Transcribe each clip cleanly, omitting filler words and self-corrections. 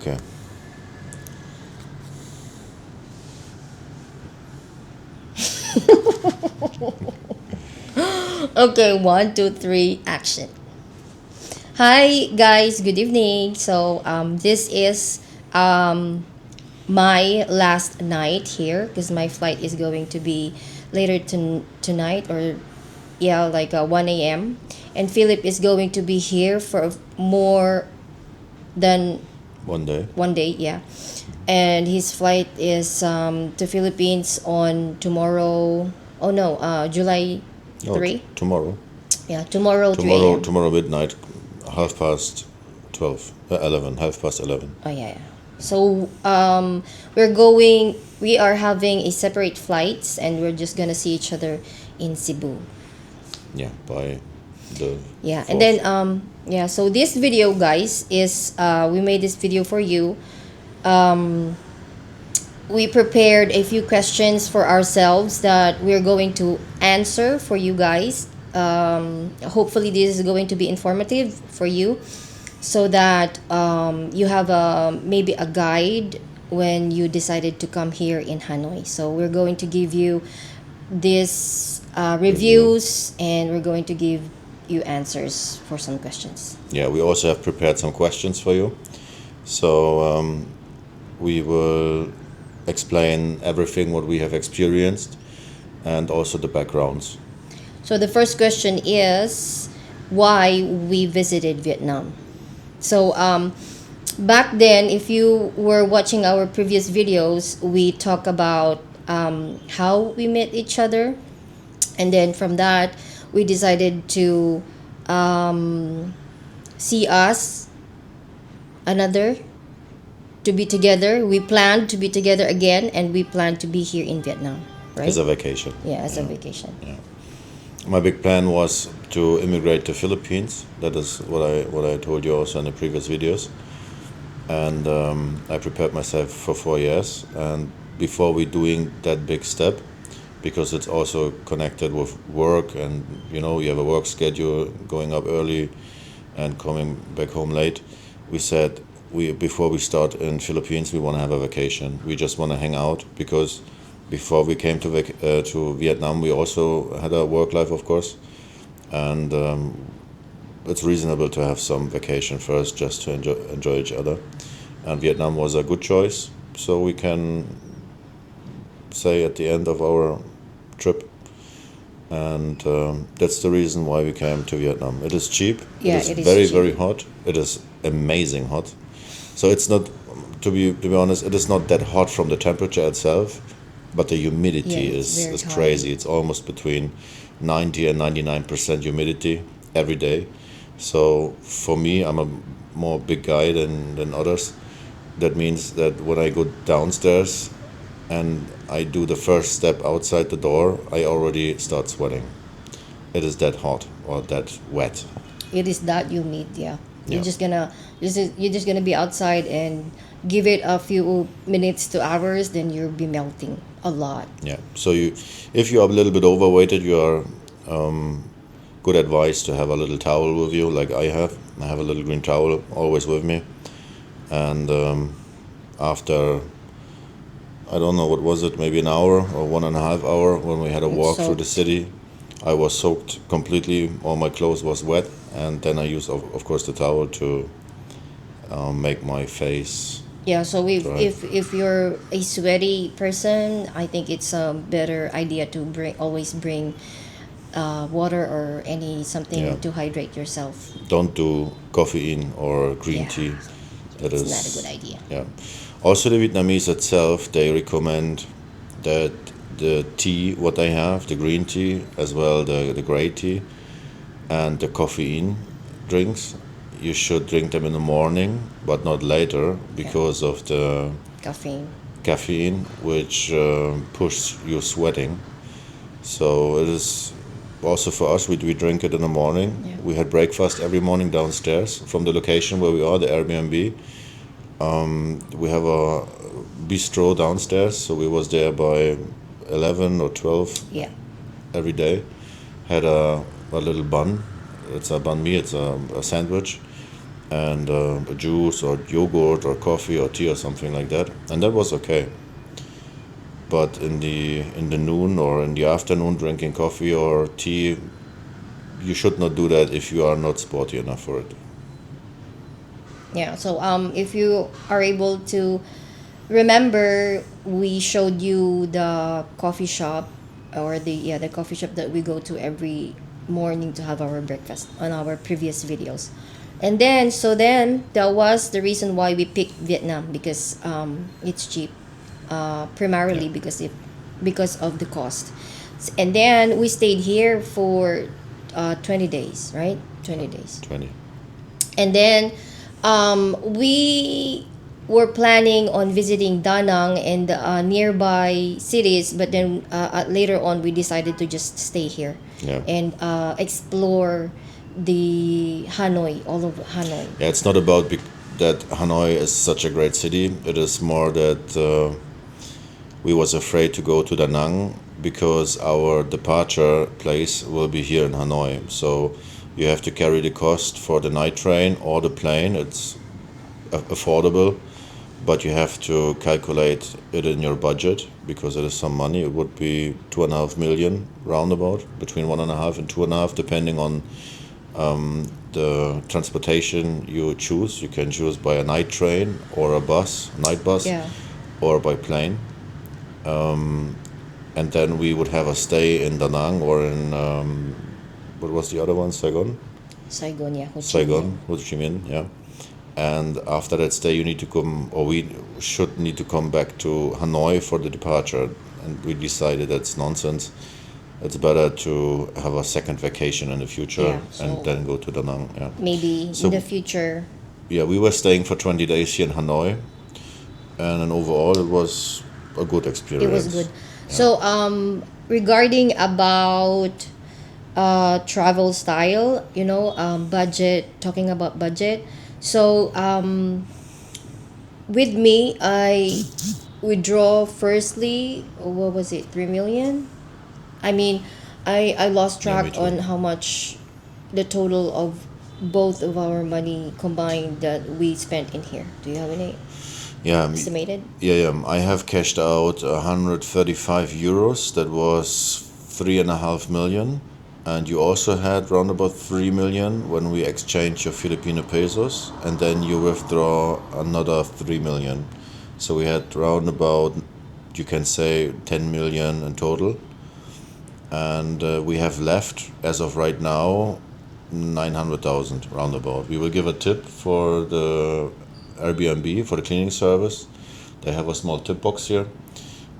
Okay. Okay, one, two, three, action. Hi guys, good evening. This is my last night here because my flight is going to be later tonight, or yeah, like 1 a.m. And Philip is going to be here for more than One day. 1 day, yeah. And his flight is to Philippines on tomorrow. Oh no, July Oh, 3. tomorrow. Yeah, tomorrow 3 Tomorrow, a.m. tomorrow midnight, 12:30, 11, 11:30. Oh yeah, yeah. We are having a separate flights, and we're just gonna see each other in Cebu. Yeah, by the Yeah, and then 4th. yeah. So this video, guys, is we made this video for you. We prepared a few questions for ourselves that we're going to answer for you guys. Hopefully, this is going to be informative for you, so that you have maybe a guide when you decided to come here in Hanoi. So we're going to give you this Review. reviews, and we're going to give you answers for some questions. Yeah, we also have prepared some questions for you. So we will explain everything what we have experienced and also the backgrounds. So the first question is why we visited Vietnam. So back then, if you were watching our previous videos, we talk about how we met each other, and then from that, we decided to um, see us another to be together. We planned to be together again, and we planned to be here in Vietnam, right? As a vacation. Yeah, as a Yeah. vacation. Yeah. My big plan was to immigrate to Philippines. That is what I told you also in the previous videos. And I prepared myself for 4 years. And before we doing that big step, because it's also connected with work, and you have a work schedule, going up early and coming back home late, we said before we start in Philippines, we want to have a vacation. We just want to hang out, because before we came to Vietnam, we also had a work life, of course, and it's reasonable to have some vacation first, just to enjoy each other. And Vietnam was a good choice, so we can say at the end of our trip. And that's the reason why we came to Vietnam. It is cheap. Yeah, it is it is very, cheap. very hot. It is amazing hot. So it's not, to be honest, it is not that hot from the temperature itself, but the humidity Yeah, it's is very is high. crazy. It's almost between 90 and 99% humidity every day. So for me, I'm a more big guy than others. That means that when I go downstairs and I do the first step outside the door, I already start sweating. It is that hot or that wet. It is that humid, yeah. Yeah. You're just gonna be outside and give it a few minutes to hours, then you'll be melting a lot. Yeah. So if you are a little bit overweighted, you are good advice to have a little towel with you, like I have. I have a little green towel always with me. And after, I don't know, what was it, maybe an hour or 1.5 hour, when we had a It's walk through the soaked. city, I was soaked completely. All my clothes was wet, and then I used, of course, the towel to make my face Yeah, so dry. if you're a sweaty person, I think it's a better idea to always bring water or any something Yeah. to hydrate yourself. Don't do caffeine or green Yeah, tea. That it's not a is, good idea. yeah. Also, the Vietnamese itself, they recommend that the tea, what they have, the green tea, as well the gray tea, and the caffeine drinks, you should drink them in the morning, but not later, because of the Caffeine. caffeine, which pushes you sweating. So it is also for us. We drink it in the morning. Yeah. We had breakfast every morning downstairs from the location where we are, the Airbnb. We have a bistro downstairs, so we was there by 11 or 12 Yeah. every day. Had a little bun. It's a banh mi. It's a sandwich, and a juice or yogurt or coffee or tea or something like that, and that was okay. But in the noon or in the afternoon, drinking coffee or tea, you should not do that if you are not sporty enough for it. Yeah. So if you are able to remember, we showed you the coffee shop, or the coffee shop that we go to every morning to have our breakfast on our previous videos. And then that was the reason why we picked Vietnam, because it's cheap, primarily Yeah. because of the cost. And then we stayed here for 20 days, right? 20 days. 20. And then we were planning on visiting Da Nang and nearby cities, but then later on we decided to just stay here Yeah. and explore the Hanoi, all of Hanoi. Yeah, it's not about that Hanoi is such a great city. It is more that we was afraid to go to Da Nang because our departure place will be here in Hanoi. So you have to carry the cost for the night train or the plane. It's affordable, but you have to calculate it in your budget because it is some money. It would be 2.5 million roundabout, between 1.5 and 2.5, depending on the transportation you choose. You can choose by a night train or a night bus, Yeah. or by plane. And then we would have a stay in Da Nang or in what was the other one? Saigon. Saigon, yeah. Ho Chi Minh. Saigon, Ho Chi Minh, yeah. And after that stay, you need to come, or we should need to come back to Hanoi for the departure. And we decided that's nonsense. It's better to have a second vacation in the future, Yeah, so and then go to Da Nang. Yeah. maybe So- in the future. Yeah, we were staying for 20 days here in Hanoi, and then overall it was a good experience. It was good. So regarding about travel style, budget, talking about budget. So with me, I withdraw firstly, what was it, 3 million? I mean, I lost Yeah, me track too. on how much the total of both of our money combined that we spent in here. Do you have any Yeah, estimated? yeah. I have cashed out 135 euros. That was 3.5 million. And you also had round about 3 million when we exchange your Filipino pesos, and then you withdraw another 3 million. So we had round about, you can say, 10 million in total. And we have left, as of right now, 900,000 roundabout. We will give a tip for the Airbnb, for the cleaning service. They have a small tip box here.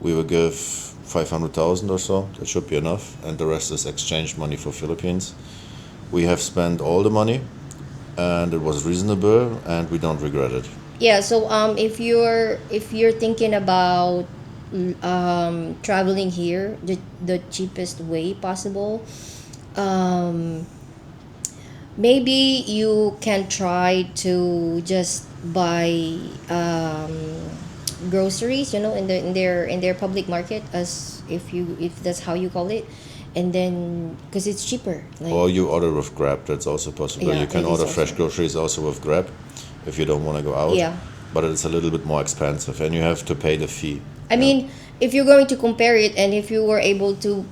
We will give 500,000 or so. That should be enough. And the rest is exchange money for Philippines. We have spent all the money, and it was reasonable, and we don't regret it. Yeah, so if you're thinking about traveling here, the cheapest way possible, um, maybe you can try to just buy groceries, in their public market, as if that's how you call it, and then because it's cheaper, like. Or you order with Grab, that's also possible. Yeah, You can it is order also. fresh groceries also with Grab if you don't want to go out. Yeah. But it's a little bit more expensive, and you have to pay the fee. I mean, if you're going to compare it, and if you were able to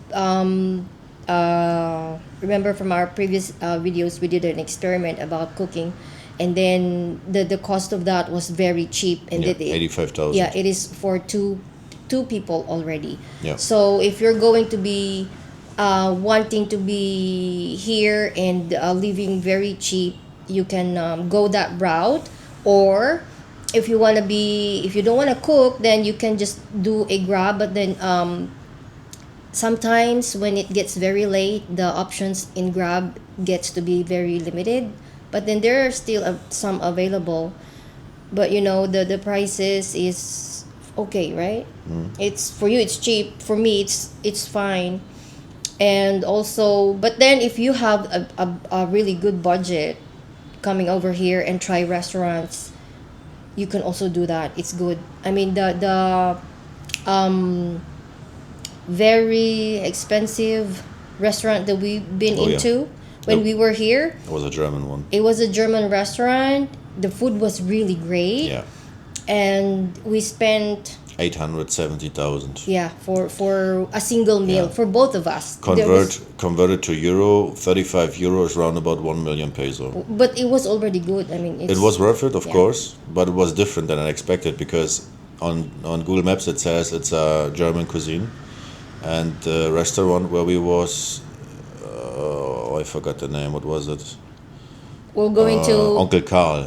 remember from our previous videos, we did an experiment about cooking, and then the cost of that was very cheap, and Yeah, it 85,000. yeah, it is for two people already. Yeah. So if you're going to be wanting to be here and living very cheap, you can go that route. Or if you don't want to cook, then you can just do a Grab. But then sometimes when it gets very late, the options in Grab gets to be very limited. But then there are still some available. But the prices is okay, right? It's for you, it's cheap. For me, it's fine. And also, but then if you have a really good budget coming over here and try restaurants, you can also do that. It's good. I mean, the very expensive restaurant that we've been Oh, yeah. into when Yep. we were here. It was a German one. It was a German restaurant. The food was really great. Yeah, And we spent 870,000. for a single meal Yeah. for both of us. There was- Converted to euro, 35 euros, round about 1 million peso. but it was already good. I mean, It was worth it, of yeah. course, but it was different than I expected because on Google Maps it says it's a German cuisine, and the restaurant where we was, I forgot the name. What was it? We're going to Onkel Karl.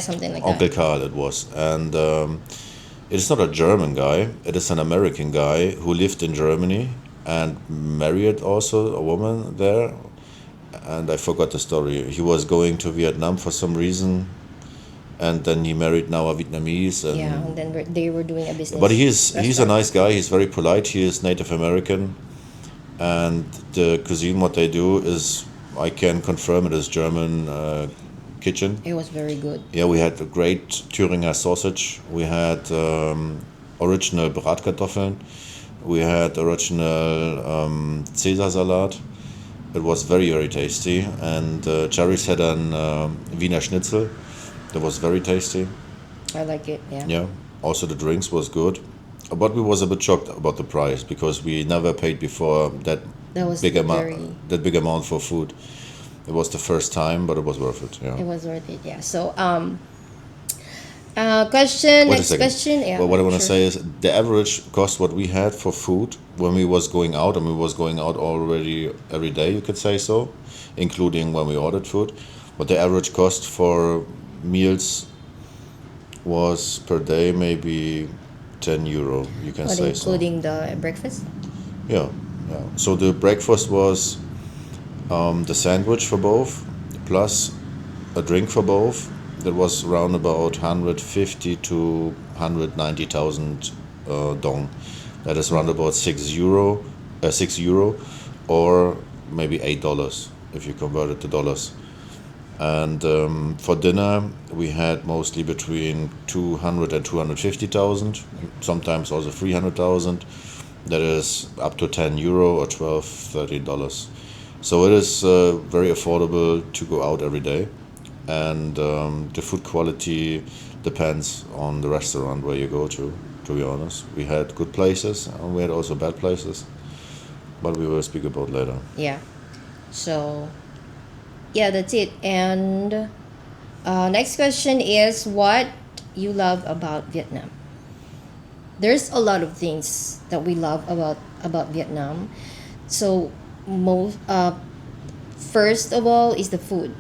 something like Onkel that. Karl it was, and it is not a German guy. It is an American guy who lived in Germany and married also a woman there. And I forgot the story. He was going to Vietnam for some reason, and then he married now a Vietnamese. And Yeah, and then they were doing a business. but he's a restaurant. nice guy. He's very polite. He is Native American, and the cuisine what they do is, I can confirm it is German kitchen. It was very good. Yeah, we had a great Thüringer sausage. We had original Bratkartoffeln. We had original Caesar salad. It was very, very tasty. And Charis had an Wiener Schnitzel. That was very tasty. I like it. Yeah. Yeah. Also, the drinks was good. But we was a bit shocked about the price because we never paid before that That was big amount. very- That big amount for food. It was the first time, but it was worth it. Yeah. It was worth it. Yeah. So question. Wait a Next second. question. Yeah. Well, what I want to sure. say is the average cost what we had for food when we was going out, and we was going out already every day, you could say so, including when we ordered food. But the average cost for meals was per day maybe 10 euro, you can But say including the breakfast. so. Yeah, yeah. So the breakfast was the sandwich for both, plus a drink for both. That was around about 150 to 190,000 dong. That is around about 6 euro, or maybe $8 if you convert it to dollars. And for dinner we had mostly between 200 and 250,000, sometimes also 300,000. That is up to 10 euro or 12, $13. So it is very affordable to go out every day, and the food quality depends on the restaurant where you go to be honest. We had good places and we had also bad places, but we will speak about later. Yeah. So, yeah, that's it. And next question is what you love about Vietnam. There's a lot of things that we love about Vietnam. So, most first of all is the food.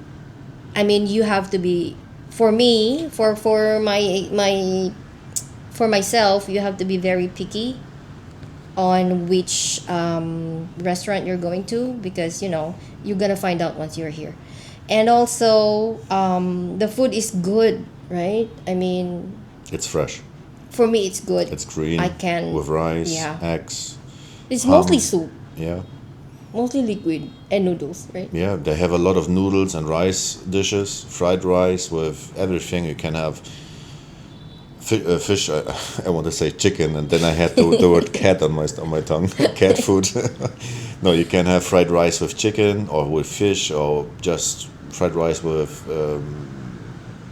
I mean, you have to be, for me, for my for myself, you have to be very picky on which restaurant you're going to, because you're gonna find out once you're here. And also the food is good, right? I mean, It's fresh, for me it's good. it's green, I can, with rice, yeah. eggs. It's mostly Hum. soup, Yeah, mostly liquid, and noodles, right? yeah. They have a lot of noodles and rice dishes, fried rice with everything. You can have fish. I want to say chicken, and then I had the word cat on my tongue. Cat food. No, you can have fried rice with chicken or with fish, or just fried rice with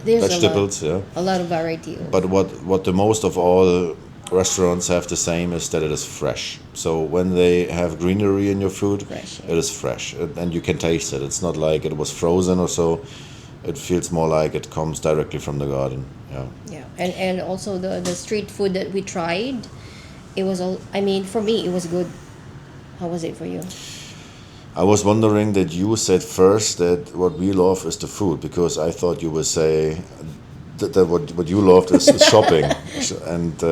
There's vegetables. Yeah. a lot of variety. But what the most of all restaurants have the same is that it is fresh. So when they have greenery in your food, Fresh, yeah. it is fresh, and you can taste it. It's not like it was frozen or so. It feels more like it comes directly from the garden. Yeah. Yeah, and also the street food that we tried, it was all. I mean, for me, it was good. How was it for you? I was wondering that you said first that what we love is the food, because I thought you would say that what you loved is shopping and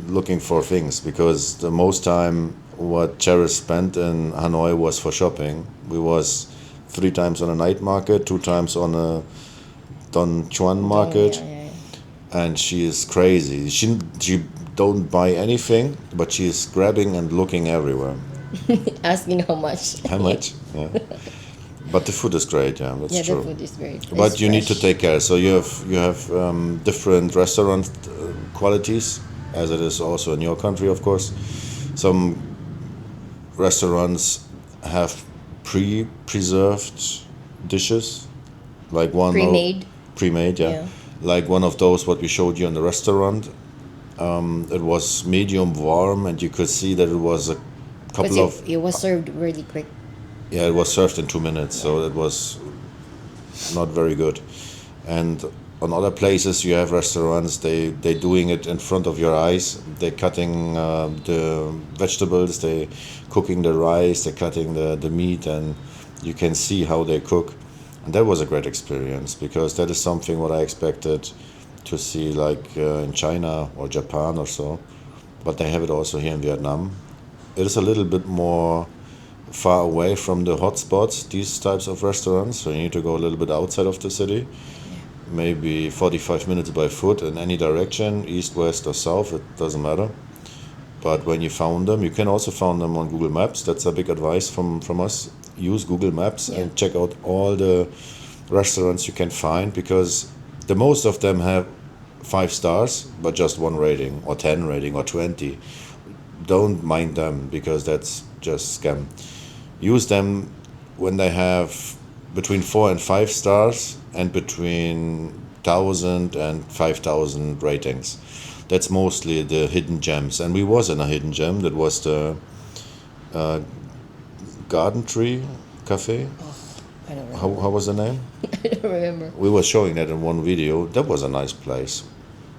looking for things, because the most time what Charis spent in Hanoi was for shopping. We was 3 times on a night market, 2 times on a Don Juan market, Yeah. and she is crazy. She don't buy anything, but she is grabbing and looking everywhere. Asking how much. How much? Yeah. But the food is great. Yeah, that's Yeah, true. the food is great. But It's you need to fresh. take care. So you have different restaurant qualities, as it is also in your country, of course. Some restaurants have pre-preserved dishes, like one Pre-made. pre-made, yeah. Yeah. Like one of those what we showed you in the restaurant. It was medium warm, and you could see that it was a couple of It was served really quick. yeah, it was served in 2 minutes, so it was not very good. And on other places, you have restaurants. They doing it in front of your eyes. They're cutting the vegetables. They cooking the rice. They're cutting the meat, and you can see how they cook. And that was a great experience, because that is something what I expected to see, like in China or Japan or so. But they have it also here in Vietnam. It is a little bit more far away from the hotspots, these types of restaurants, so you need to go a little bit outside of the city, maybe 45 minutes by foot in any direction, east, west or south, it doesn't matter. But when you found them, you can also find them on Google Maps. That's a big advice from us. Use Google Maps and check out all the restaurants you can find, because the most of them have 5 stars but just 1 rating or 10 rating or 20. Don't mind them, because that's just scam. Use them when they have between 4 and 5 stars and between 1,000 and 5,000 ratings. That's mostly the hidden gems. And we was in a hidden gem. That was the Garden Tree Cafe. I don't remember. How was the name? I don't remember. We were showing that in one video. That was a nice place.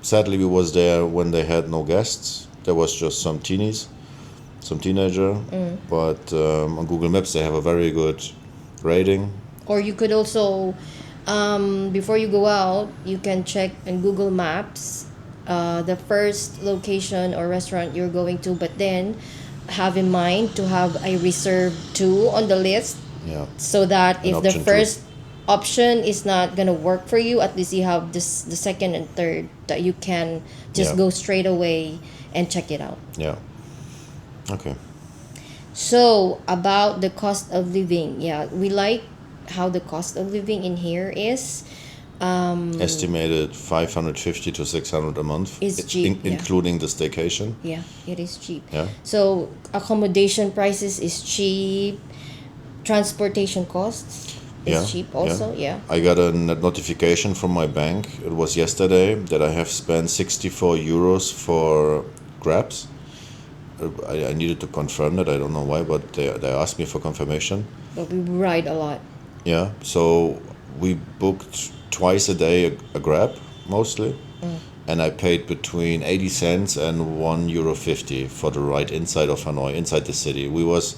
Sadly, we was there when they had no guests. There was just some teenies, some teenager. But on Google Maps, they have a very good rating. Or you could also, before you go out, you can check in Google Maps the first location or restaurant you're going to, but then have in mind to have a reserved 2 on the list, Yeah. so that An if the option two. first option is not gonna work for you, at least you have the second and third that you can just Yeah. go straight away and check it out. Yeah. Okay. So about the cost of living, yeah, we like how the cost of living in here is. Estimated 550 to 600 a month. It's cheap, yeah. Including the staycation. Yeah, it is cheap. Yeah. So accommodation prices is cheap. Transportation costs is Yeah, cheap also. Yeah. I got a notification from my bank. It was yesterday that I have spent 64 euros for Grabs. I needed to confirm that. I don't know why, but they asked me for confirmation. But we ride a lot. Yeah. So we booked twice a day a Grab mostly, and I paid between 80 cents and €1.50 for the ride inside of Hanoi, inside the city. We was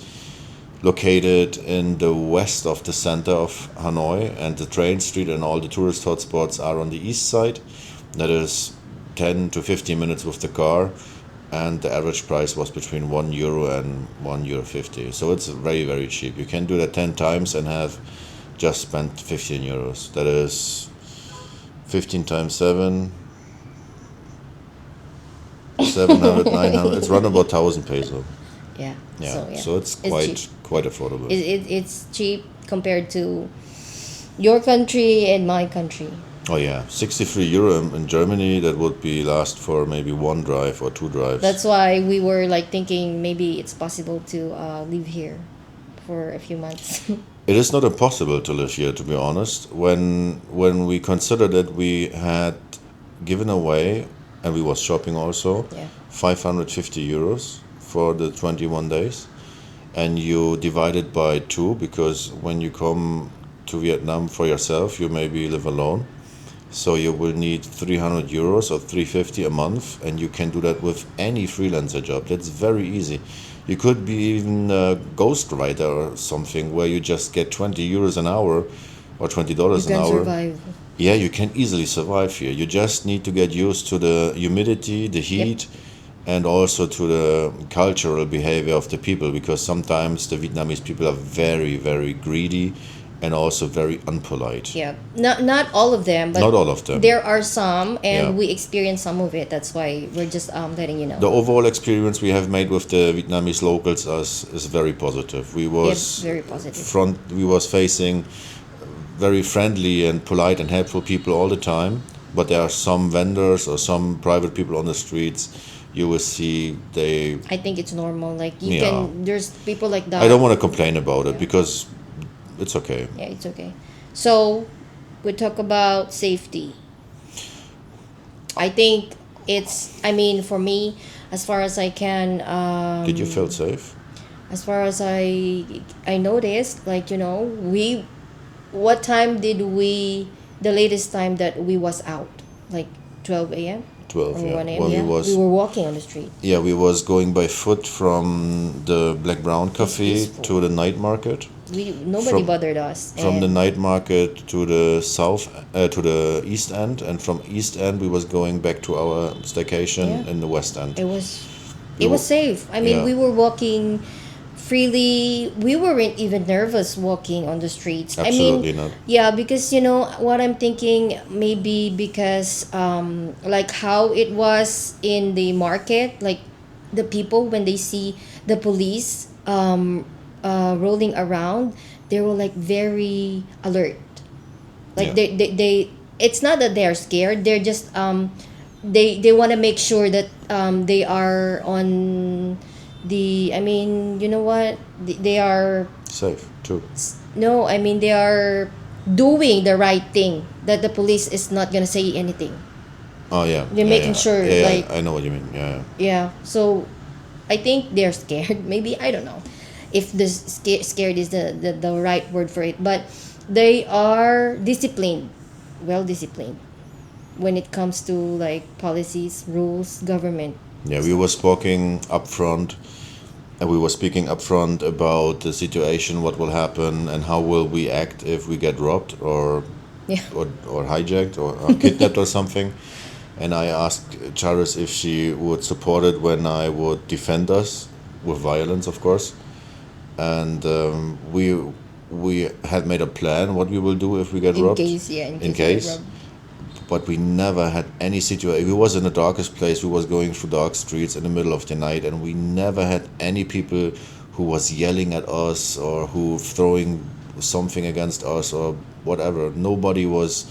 located in the west of the center of Hanoi, and the train street and all the tourist hotspots are on the east side. That is 10 to 15 minutes with the car, and the average price was between €1 and €1.50. So it's very, very cheap. You can do that 10 times and have just spent 15 euros. That is 15 times 7, 700, 900. It's around about 1,000 peso. Yeah. Yeah. So, So it's cheap. quite affordable. It's cheap compared to your country and my country. Oh yeah, 63 euro in Germany. That would be last for maybe 1 drive or 2 drives. That's why we were like thinking maybe it's possible to live here for a few months. It is not impossible to live here, to be honest. When we consider that we had given away, and we was shopping also, Yeah. 550 euros for the 21 days, and you divide it by 2, because when you come to Vietnam for yourself, you maybe live alone. So you will need 300 euros or 350 a month, and you can do that with any freelancer job. That's very easy. You could be even a ghostwriter or something, where you just get 20 euros an hour or $20 You an can hour. survive. Yeah, you can easily survive here. You just need to get used to the humidity, the heat, and also to the cultural behavior of the people, because sometimes the Vietnamese people are very, very greedy and also very unpolite. Yeah, not all of them, but Not all of them. there are some, and Yeah. we experienced some of it. That's why we're just letting you know. The overall experience we have made with the Vietnamese locals is very positive. We was It's very positive. we was facing very friendly and polite and helpful people all the time, but there are some vendors or some private people on the streets you will see they I think it's normal. Like you Yeah. can, there's people like that. I don't want to complain about it, because it's okay. Yeah, it's okay. So we talk about safety. I think I mean, for me, as far as I can, Did you feel safe? as far as I noticed, like, what time did we, the latest time that we was out? Like 12 a.m. 12, or yeah. 1 a.m. Well, Yeah, we was were walking on the street. yeah, we was going by foot from the Black Brown Cafe peaceful. to the night market. Nobody From- bothered us. From the and night market to the to the east end, and from east end we was going back to our staycation Yeah. in the west end. it was We it was wa- safe. I mean, yeah. we were walking freely. We weren't even nervous walking on the streets. Absolutely I mean, not. yeah, because what I'm thinking, maybe because like how it was in the market, like the people, when they see the police rolling around, they were like very alert. Like Yeah. they it's not that they're scared, they're just they want to make sure that they are on the, I mean, you know what, they are, Safe too. no, I mean, they are doing the right thing, that the police is not gonna say anything. Oh yeah. They're Yeah, making yeah. sure, Yeah, like, I know what you mean. Yeah. yeah. So I think they're scared. Maybe, I don't know if scared is the right word for it, but they are disciplined, well disciplined, when it comes to like policies, rules, government. Yeah, we were speaking up front, and we were speaking up front about the situation, what will happen, and how will we act if we get robbed or Yeah. or hijacked or kidnapped or something. And I asked Charis if she would support it when I would defend us with violence, of course. And we had made a plan what we will do if we get In robbed. case, yeah, in In case we get case. robbed. But we never had any situation. We was in the darkest place. We was going through dark streets in the middle of the night, and we never had any people who was yelling at us or who throwing something against us or whatever. Nobody was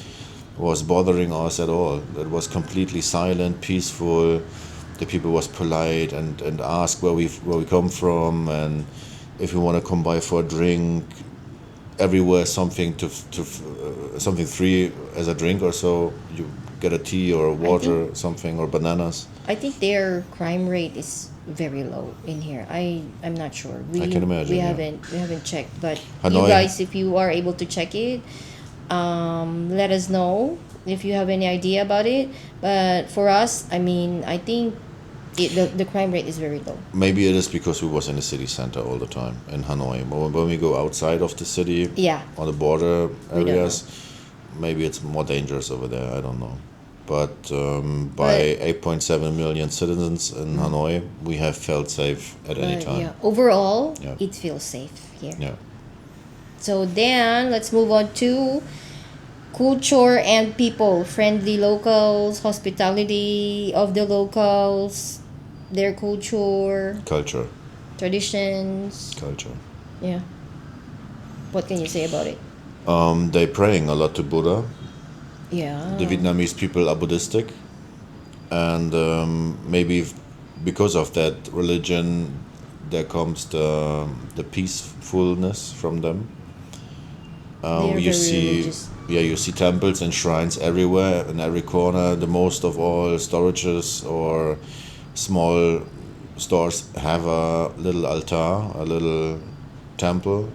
bothering us at all. It was completely silent, peaceful. The people was polite and asked where we come from, and if we want to come by for a drink. Everywhere something something free as a drink or so. You get a tea or water, something, or bananas. I think their crime rate is very low in here. I'm not sure. I can imagine, We yeah. haven't checked, but Hanoi- you guys, if you are able to check it, let us know if you have any idea about it. But for us, I mean, I think the crime rate is very low. Maybe it is because we was in the city center all the time in Hanoi. But when we go outside of the city, Yeah. on the border don't areas, maybe it's more dangerous over there. I don't know. But by 8.7 million citizens in Hanoi, we have felt safe at any But time. yeah, overall, Yeah. it feels safe here. Yeah. So then let's move on to culture and people. Friendly locals, hospitality of the locals, their culture, Culture. traditions. Culture. Yeah. What can you say about it? They praying a lot to Buddha. Yeah. The Vietnamese people are Buddhistic, and maybe because of that religion, there comes the peacefulness from them. They're You very see, religious. yeah, you see temples and shrines everywhere in every corner. The most of all storages or small stores have a little altar, a little temple,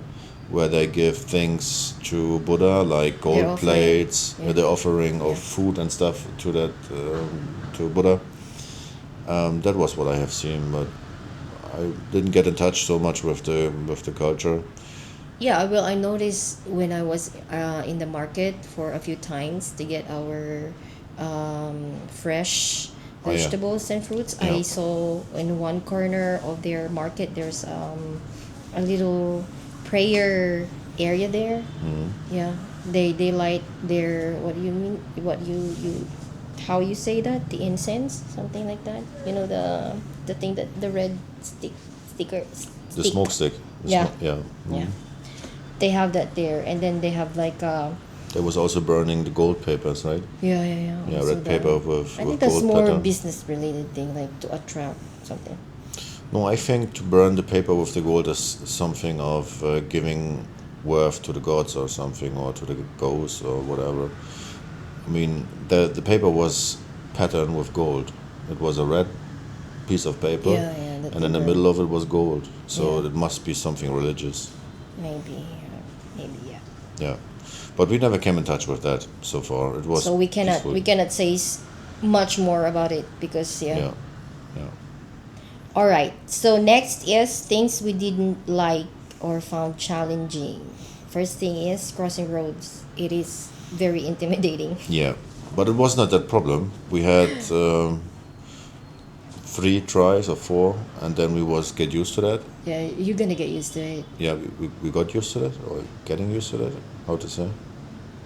where they give things to Buddha, like gold offering, plates, yeah. the offering of Yeah. food and stuff to that to Buddha. That was what I have seen, but I didn't get in touch so much with the culture. Yeah, well, I noticed when I was in the market for a few times to get our fresh Oh, yeah. vegetables and fruits. Yeah. I saw in one corner of their market there's a little prayer area there. Yeah, they light their, what do you mean? What you how you say that? The incense, something like that. You know, the thing that the red sticker. The stick. smoke stick. The Yeah. Yeah. Yeah, they have that there, and then they have like There was also burning the gold papers, right? yeah. Yeah, Also red paper with I think with that's gold more pattern. business related thing, like to attract something. No, I think to burn the paper with the gold is something of giving worth to the gods or something, or to the ghosts or whatever. I mean, the paper was patterned with gold. It was a red piece of paper, Yeah, and in the middle of it was gold. So it must be something religious. maybe, yeah. Yeah, but we never came in touch with that so far. It was So we peaceful. cannot say much more about it because Yeah. All right. So next is things we didn't like or found challenging. First thing is crossing roads. It is very intimidating. Yeah, but it was not that problem. We had 3 tries or 4, and then we was get used to that. Yeah, you're gonna get used to it. Yeah, we got used to that, or getting used to that. How to say?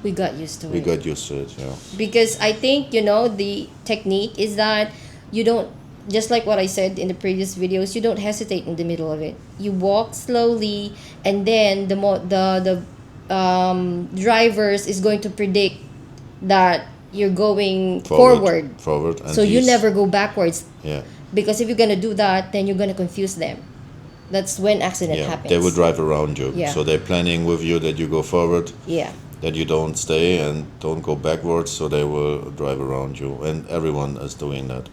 We got used to We it. got used to it. Yeah. Because I think the technique is that you don't, just like what I said in the previous videos, you don't hesitate in the middle of it. You walk slowly, and then the drivers is going to predict that you're going forward. Forward. And So you he's- never go backwards, Yeah. because if you're gonna do that, then you're gonna confuse them. That's when accident Yeah. happens. They will drive around you. Yeah. So they're planning with you that you go forward, Yeah. that you don't stay and don't go backwards. So they will drive around you, and everyone is doing that.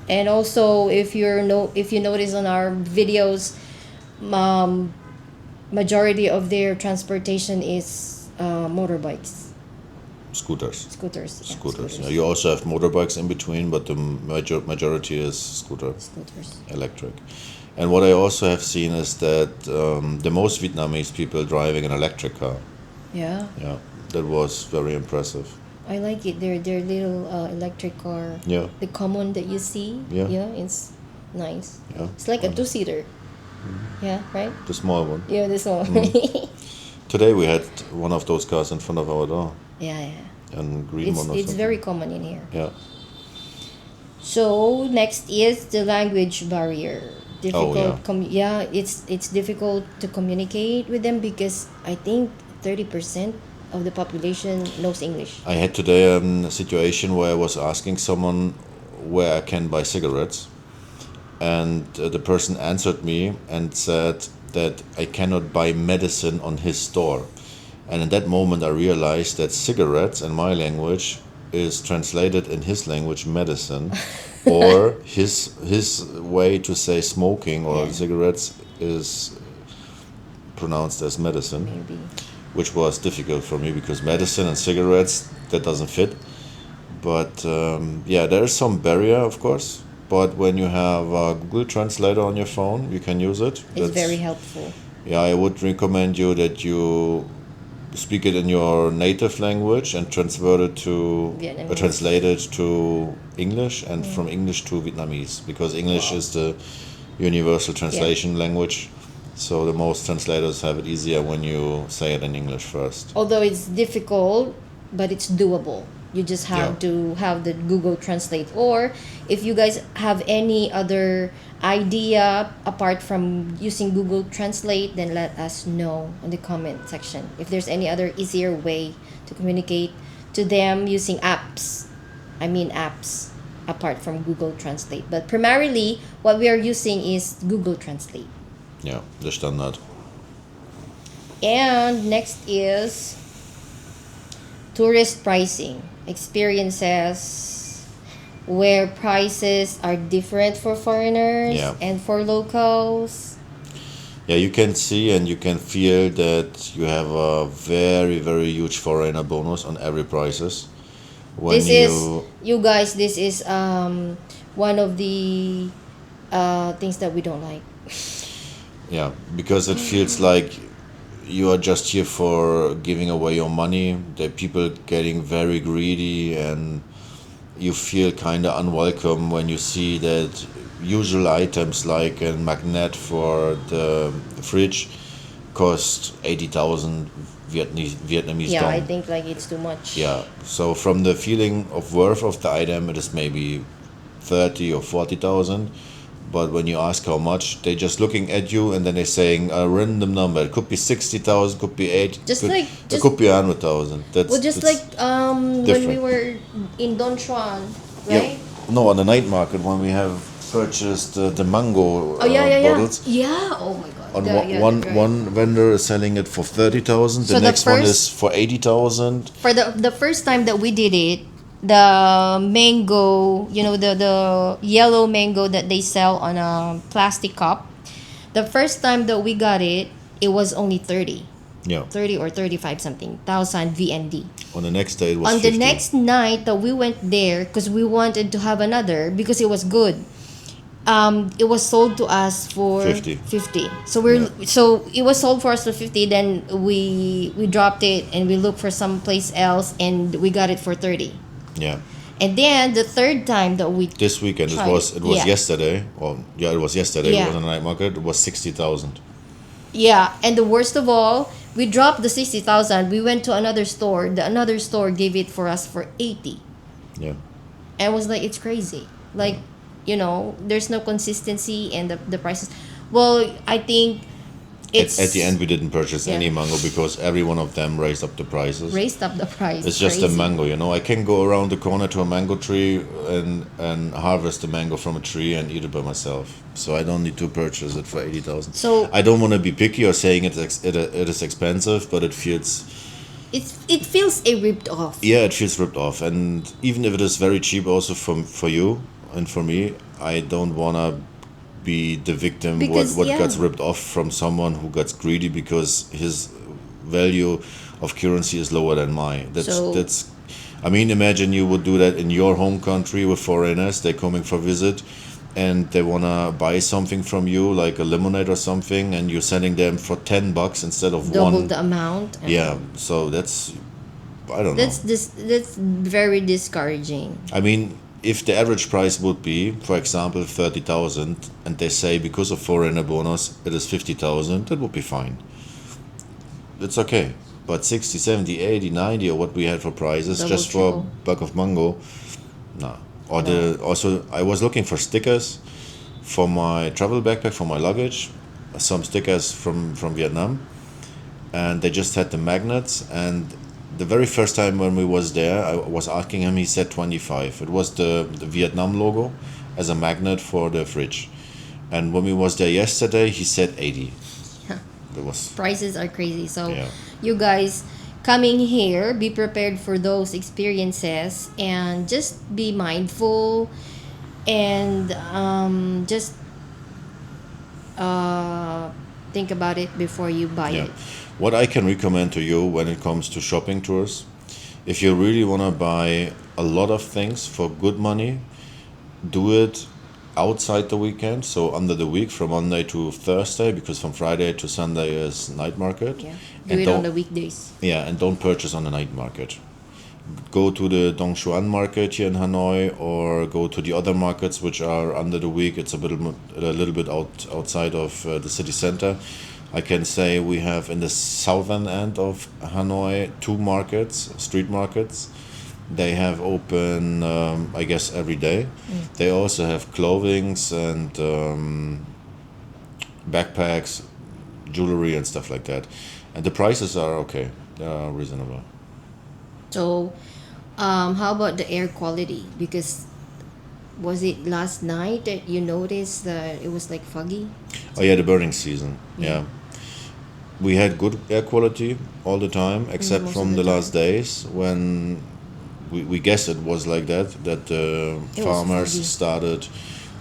And also, if you notice on our videos, majority of their transportation is motorbikes, Scooters. scooters. Yeah, Scooters. Yeah, you also have motorbikes in between, but the majority is scooters, electric. And what I also have seen is that the most Vietnamese people driving an electric car. Yeah, Yeah, that was very impressive. I like it. Their little electric car. Yeah, The common that you see. Yeah. It's nice. yeah. It's like a 2-seater. Yeah, right. The small one. Yeah, this one. Today we had one of those cars in front of our door, Yeah. and green one or It's something. very common in here. Yeah. So next is the language barrier. Difficult. yeah. It's difficult to communicate with them because I think 30% of the population knows English. I had today a situation where I was asking someone where I can buy cigarettes, and the person answered me and said that I cannot buy medicine on his store. And in that moment I realized that cigarettes in my language is translated in his language medicine, or his way to say smoking or Yeah. cigarettes is pronounced as medicine, Maybe. which was difficult for me because medicine and cigarettes, that doesn't fit. But yeah, there is some barrier, of course. But when you have a Google Translator on your phone, you can use it. It's very helpful. Yeah, I would recommend you that you speak it in your native language and transfer it to Vietnamese. translate it to English, and from English to Vietnamese, because English is the universal translation language. So the most translators have it easier when you say it in English first. Although it's difficult, but it's doable. You just have Yeah. to have the Google Translate. Or if you guys have any other idea apart from using Google Translate, then let us know in the comment section. If there's any other easier way to communicate to them using apps. I mean apps apart from Google Translate. But primarily, what we are using is Google Translate. Yeah, the standard. And next is tourist pricing experiences, where prices are different for foreigners Yeah. and for locals. Yeah, you can see and you can feel that you have a very, very huge foreigner bonus on every prices. When This is you guys. This is one of the things that we don't like. Yeah, because it feels like you are just here for giving away your money. The people getting very greedy, and you feel kind of unwelcome when you see that usual items like a magnet for the fridge cost 80,000 Vietnamese Yeah, dong. I think like it's too much. Yeah, so from the feeling of worth of the item, it is maybe 30 or 40,000. But when you ask how much, they just looking at you and then they're saying a random number. It could be 60,000, could be 80, Just could, like- it just- could be 100,000. That's Well, just that's like when we different. were in Don Juan, Yeah. right? No, on the night market when we have purchased the mango Oh yeah. bottles. Yeah. Oh my god. On Yeah, one that's right. one vendor is selling it for 30,000. So The the next one first- is for 80,000. For the first time that we did it, the mango, the yellow mango that they sell on a plastic cup. The first time that we got it, it was only Yeah. 30 or 35 something thousand VND. On the next day it was On 50. the next night that we went there, because we wanted to have another because it was good, it was sold to us for 50. So Yeah. so it was sold for us for 50. Then we dropped it and we looked for someplace else and we got it for 30. Yeah. And then the third time that we This weekend tried it was yeah. yesterday. Well, yeah, it was yesterday. Yeah. It was on the night market. It was 60,000. Yeah, and the worst of all, we dropped the 60,000. We went to another store. The another store gave it for us for 80. Yeah. And I was like, it's crazy. Like, there's no consistency and the prices. Well, I think it's At the end, we didn't purchase Yeah. any mango because every one of them raised up the prices. raised up the price. It's just a Crazy. mango, I can go around the corner to a mango tree and harvest the mango from a tree and eat it by myself. So I don't need to purchase it for 80,000. So I don't want to be picky or saying it is expensive, but it feels it feels a ripped off. it feels ripped off. And even if it is very cheap, also for you and for me, I don't wanna be the victim Because, what yeah. gets ripped off from someone who gets greedy because his value of currency is lower than mine. That's I mean, imagine you would do that in your home country with foreigners. They're coming for visit and they wanna buy something from you, like a lemonade or something, and you're sending them for $10 instead of Double one. the amount. Yeah, so that's I don't know. That's very discouraging. I mean, if the average price would be, for example, 30,000, and they say because of foreigner bonus it is 50,000, that would be fine. It's okay. But 60, 70, 80, 90, or what we had for prices Double, just for a triple. bag of mango, no. Or also I was looking for stickers for my travel backpack, for my luggage, some stickers from Vietnam, and they just had the magnets. And the very first time when we was there, I was asking him, he said 25. It was the Vietnam logo as a magnet for the fridge. And when we was there yesterday, he said 80. Yeah. It was Prices are crazy. So Yeah. you guys coming here, be prepared for those experiences and just be mindful and just think about it before you buy Yeah. it. What I can recommend to you when it comes to shopping tours, if you really want to buy a lot of things for good money, do it outside the weekend, so under the week from Monday to Thursday, because from Friday to Sunday is night market. Yeah. Do And it on don't- the weekdays. Yeah, and don't purchase on the night market. Go to the Dongchuan market here in Hanoi, or go to the other markets which are under the week. It's a little bit outside of the city center. I can say we have in the southern end of Hanoi 2 markets, street markets. They have open, I guess, every day. They also have clothings and backpacks, jewelry and stuff like that. And the prices are okay. They are reasonable. So, how about the air quality? Because was it last night that you noticed that it was like foggy? Oh yeah, the burning season. Yeah. We had good air quality all the time, except most from of the the last days when we guess it was like that was farmers foggy. started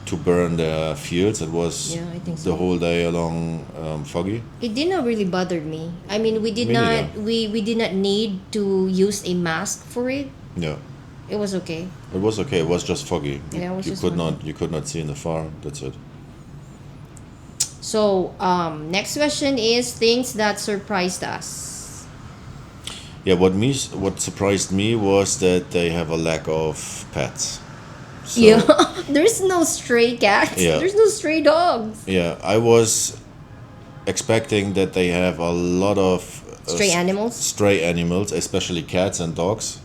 to burn their fields. It was Yeah, I think the so. whole day along foggy. It did not really bother me. I mean, we did Me not neither. we did not need to use a mask for it. Yeah, It was okay. it was okay. It was just foggy. Yeah, it was you just could foggy. not you could not see in the far. That's it. So, next question is things that surprised us. Yeah, what surprised me was that they have a lack of pets. So, Yeah, there's no stray cats. Yeah. There's no stray dogs. Yeah, I was expecting that they have a lot of Stray animals. stray animals, especially cats and dogs,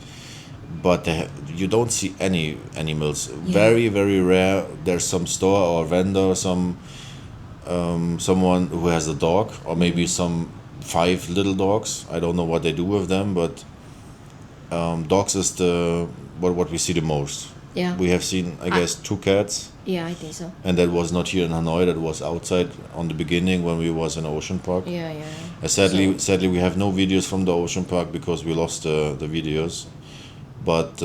but you don't see any animals. Very, very rare. There's some store or vendor, someone who has a dog, or maybe some 5 little dogs. I don't know what they do with them, but dogs is what we see the most. Yeah. We have seen, I guess, 2 cats, Yeah, I think so. and that was not here in Hanoi. That was outside on the beginning when we was in Ocean Park. Yeah. Sadly, we have no videos from the Ocean Park because we lost the videos. But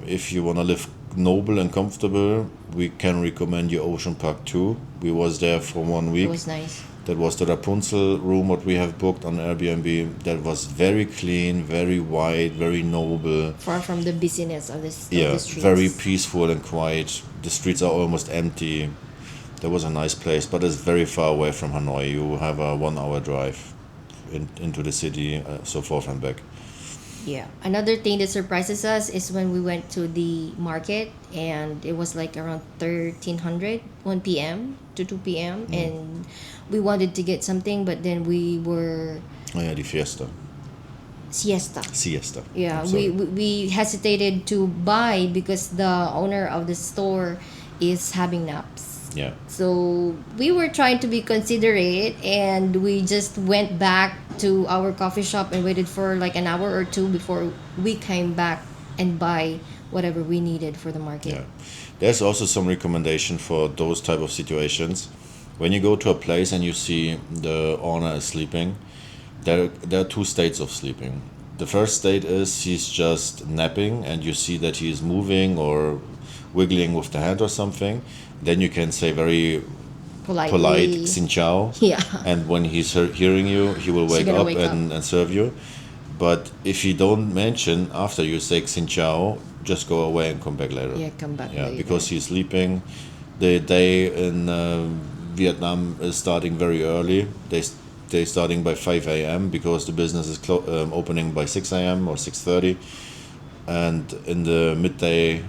if you wanna live noble and comfortable, we can recommend you Ocean Park too. We was there for 1 It week. was nice. That was the Rapunzel room what we have booked on Airbnb. That was very clean, very wide, very noble. Far from the busyness of of Yeah, the streets. very peaceful and quiet. The streets are almost empty. That was a nice place, but it's very far away from Hanoi. You have a 1 hour drive into the city, so forth and back. Yeah. Another thing that surprises us is when we went to the market and it was like around 1300, 1 p.m. to 2 p.m. And we wanted to get something, but then we were Oh yeah, the fiesta. siesta. Siesta. Yeah, I'm sorry. we hesitated to buy because the owner of the store is having naps. Yeah. So we were trying to be considerate and we just went back to our coffee shop and waited for like an hour or two before we came back and buy whatever we needed for the market. Yeah. There's also some recommendation for those type of situations. When you go to a place and you see the owner is sleeping, there are 2 states of sleeping. The first state is he's just napping and you see that he's moving or wiggling with the hand or something. Then you can say very polite xin chao. Yeah. And when he's hearing you, he will wake gonna up, wake and serve you. But if you don't mention after you say xin chao, just go away and come back later. Yeah, come back Yeah, later. because he's sleeping. The day in Vietnam is starting very early. They starting by 5 a.m. because the business is opening by 6 a.m. or 6:30, and in the midday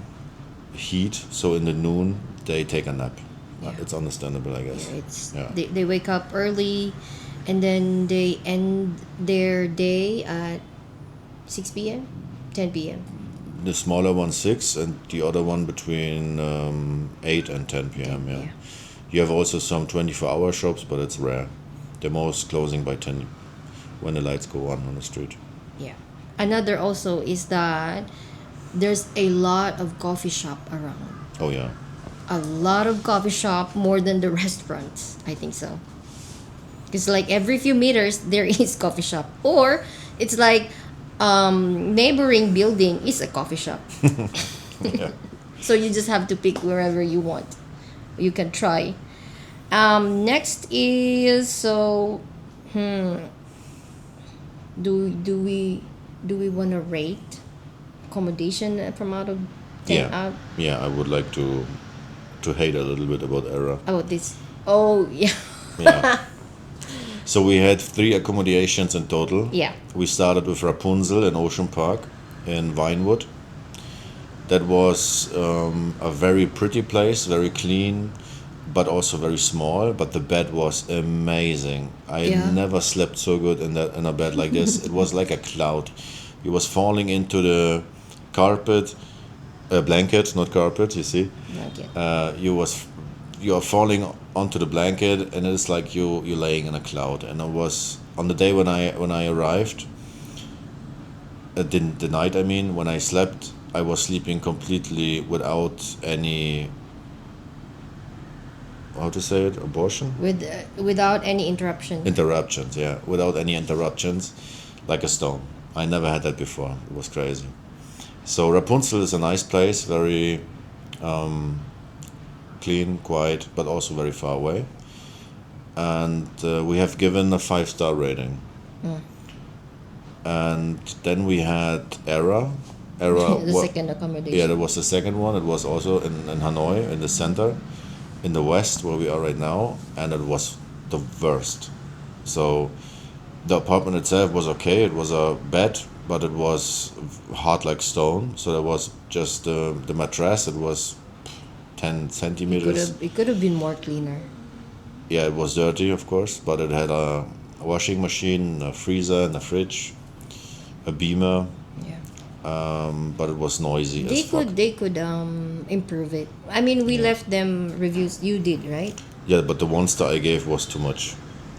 heat, so in the noon, they take a nap. Yeah. It's understandable, I guess. Yeah. They wake up early and then they end their day at 6 p.m., 10 p.m. The smaller one 6, and the other one between 8 and 10 p.m. Yeah. Yeah. You have also some 24-hour shops, but it's rare. They're most closing by 10 when the lights go on the street. Yeah. Another also is that there's a lot of coffee shop around. Oh yeah. A lot of coffee shop more than the restaurants. I think so. Because like every few meters there is coffee shop, or it's like neighboring building is a coffee shop. Yeah. So you just have to pick wherever you want. You can try. Next is do we want to rate accommodation from out of 10 Yeah. out Yeah, I would like to hate a little bit about Era. about this? Oh yeah. Yeah. So we had 3 accommodations in total. Yeah. We started with Rapunzel in Ocean Park in Vinewood. That was a very pretty place, very clean, but also very small. But the bed was amazing. I Yeah. never slept so good in a bed like this. It was like a cloud. It was falling into the carpet, blanket, not carpet. You see, Okay. you are falling onto the blanket, and it's like you're laying in a cloud. And I was on the day when I arrived. The night, I mean, when I slept, I was sleeping completely without any, how to say it, abortion? Without any interruption. Interruptions, yeah. Without any interruptions, like a stone. I never had that before. It was crazy. So Rapunzel is a nice place, very clean, quiet, but also very far away. And we have given a 5-star rating. And then we had Era. The second accommodation. Yeah, that was the second one. It was also in Hanoi, in the center, in the west, where we are right now, and it was the worst. So the apartment itself was okay. It was a bed, but it was hard like stone. So there was just the mattress. It was 10 centimeters. It could have been more cleaner. Yeah, it was dirty, of course, but it had a washing machine, a freezer, and a fridge, a beamer. Yeah. But it was noisy They as fuck. could improve it. I mean, we left them reviews. You did, right? Yeah, but the 1 star I gave was too much.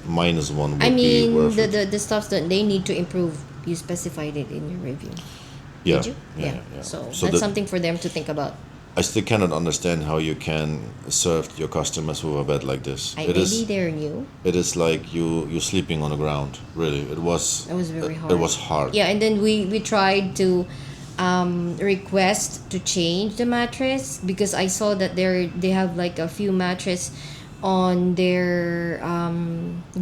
-1 would I be mean, worth it. the stuff that they need to improve. You specified it in your review. Yeah, Did you? yeah. So So that's the- something for them to think about. I still cannot understand how you can serve your customers with a bed like this. Maybe they're new. It is like you sleeping on the ground. Really, It was very hard. It was hard. Yeah, and then we tried to request to change the mattress because I saw that they have like a few mattress on their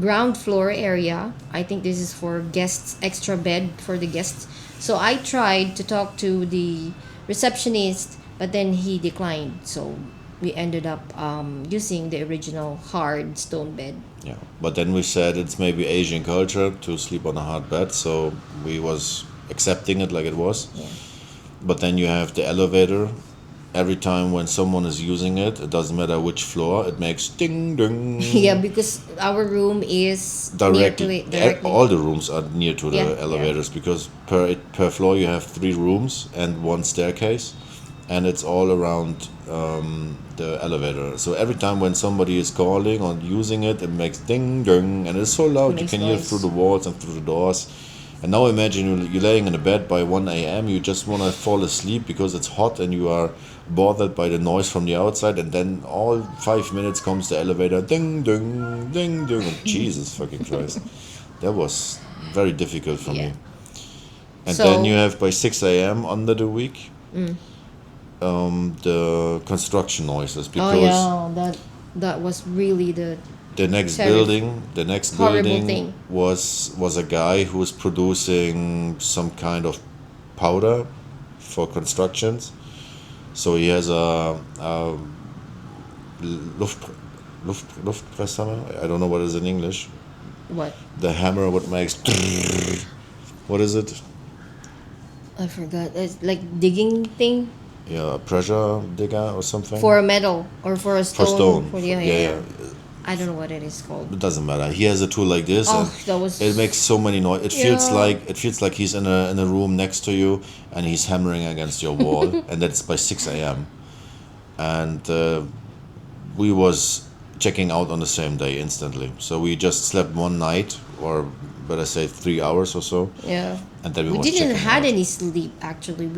ground floor area. I think this is for guests, extra bed for the guests. So I tried to talk to the receptionist, but then he declined. So we ended up using the original hard stone bed. Yeah, but then we said it's maybe Asian culture to sleep on a hard bed, so we was accepting it like it was. Yeah. But then you have the elevator. Every time when someone is using it, it doesn't matter which floor, it makes ding ding. Yeah, because our room is near to it directly. All the rooms are near to the Yeah, elevators because per floor you have 3 rooms and 1 staircase, and it's all around the elevator. So every time when somebody is calling or using it, it makes ding ding, and it's so loud you Makes can hear noise. through the walls and through the doors. And now imagine you're laying in a bed by 1 a.m. You just want to fall asleep because it's hot and you are bothered by the noise from the outside. And then all 5 minutes comes the elevator, ding, ding, ding, ding. And Jesus fucking Christ. That was very difficult for Yeah. me. And So- then you have by 6 a.m. under the week the construction noises Oh because yeah, that was really the the next Terrible. Horrible building thing. was a guy who was producing some kind of powder for constructions. So he has a Luftpresshammer. I don't know what it is in English. what? The hammer what makes what is it? I forgot. It's like digging thing Yeah, a pressure digger or something. for a metal or for a stone. For stone. Yeah. I don't know what it is called. It doesn't matter. He has a tool like this, Oh, and that was. it makes so many noise. It Yeah. feels like he's in a room next to you, and he's hammering against your wall, and that's by 6 a.m. And we was checking out on the same day instantly. So we just slept one night, or better say 3 hours or so, Yeah. and then we We was didn't checking had out. any sleep actually. Yeah.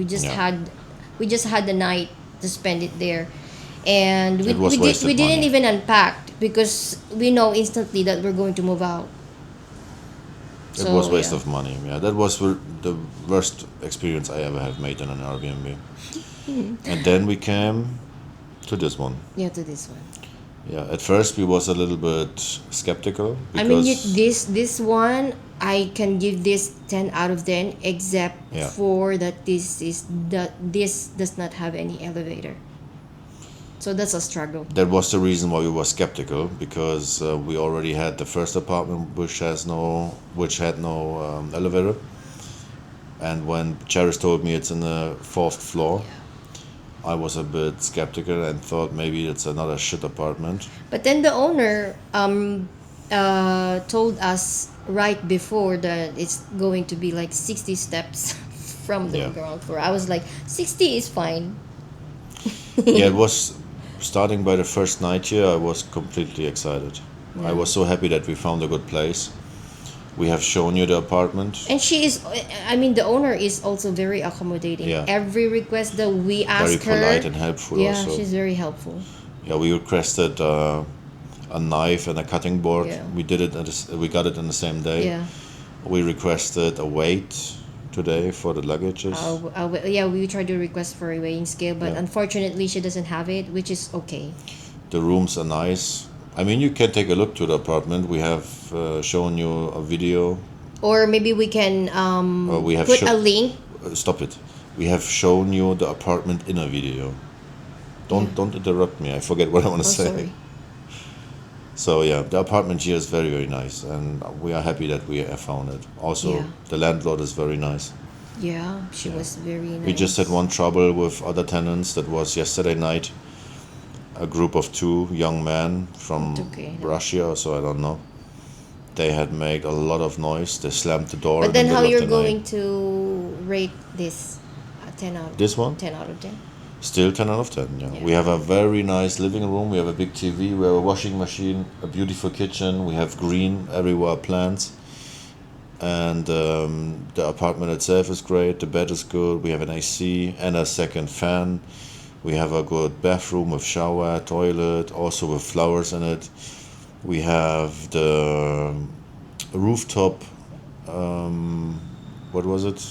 We just had the night to spend it there, and It was wasted we didn't money. even unpack because we know instantly that we're going to move out. It was waste yeah. of money. Yeah, that was the worst experience I ever have made in an Airbnb. And then we came to this one. Yeah, to this one. Yeah, at first we was a little bit skeptical I mean, because this one I can give this 10 out of 10, except Yeah. for that this does not have any elevator. So that's a struggle. that was the reason why we were skeptical, because we already had the first apartment which had no elevator, and when Charis told me it's in the 4th floor, I was a bit skeptical and thought maybe it's another shit apartment. But then the owner told us right before that it's going to be like 60 steps from the Yeah. ground floor. I was like, 60 is fine. Yeah, it was starting by the first night here. I was completely excited. I was so happy that we found a good place. We have shown you the apartment. And she is, I mean, the owner is also very accommodating. Yeah. Every request that we Very ask her, polite and helpful yeah, also. she's very helpful. Yeah, we requested a knife and a cutting board. Yeah. We did it. We got it in the same day. Yeah. We requested a weight today for the luggages. Yeah, we tried to request for a weighing scale, but Yeah. unfortunately she doesn't have it, which is okay. The rooms are nice. I mean, you can take a look to the apartment. We have shown you a video. Or maybe we can We have put sho- a link. Stop it. We have shown you the apartment in a video. Don't interrupt me. I forget what I want to say. Sorry. So yeah, the apartment here is very, very nice, and we are happy that we have found it. Also, Yeah. the landlord is very nice. Yeah, she was very nice. We just had one trouble with other tenants. That was yesterday night. A group of 2 young men from Okay. Russia, so I don't know. They had made a lot of noise. They slammed the door. But in then the how middle you're of the going night. to rate this? 10 out. This one? 10 out of 10. Still 10 out of 10. Yeah. Yeah. We have a very nice living room. We have a big TV. We have a washing machine. A beautiful kitchen. We have green everywhere, plants. And the apartment itself is great. The bed is good. We have an AC and a second fan. We have a good bathroom with shower, toilet, also with flowers in it. We have the rooftop, what was it?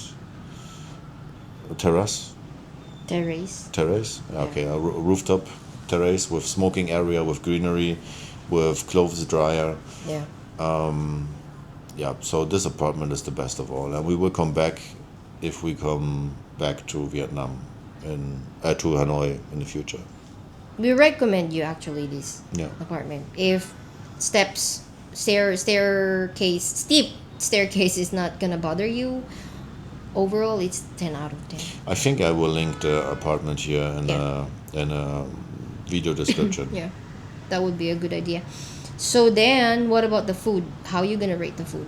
Terrace? Terrace? Okay, a rooftop terrace with smoking area, with greenery, with clothes dryer. Yeah. Yeah, so this apartment is the best of all, and we will come back if we come back to Vietnam to Hanoi in the future. We recommend you actually this Yeah. apartment. If steep staircase is not gonna bother you, overall it's 10 out of 10. I think I will link the apartment here in a video description. Yeah, that would be a good idea. So then, what about the food? How you gonna rate the food?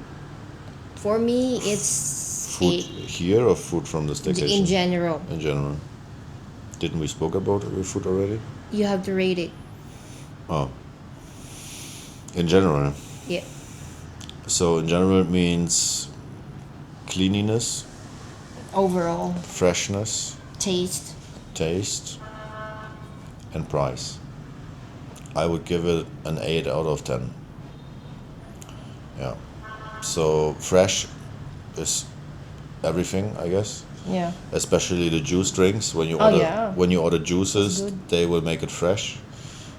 For me, it's Food here or food from the staycation? in general. In general. Didn't we spoke about the food already? You have to rate it. Oh. In general. Yeah. So in general it means cleanliness, Overall, freshness, taste. taste, and price. I would give it an 8 out of 10. Yeah. So fresh is everything, I guess. Yeah. Especially the juice drinks. When you Oh, order yeah. when you order juices, That's good. they will make it fresh.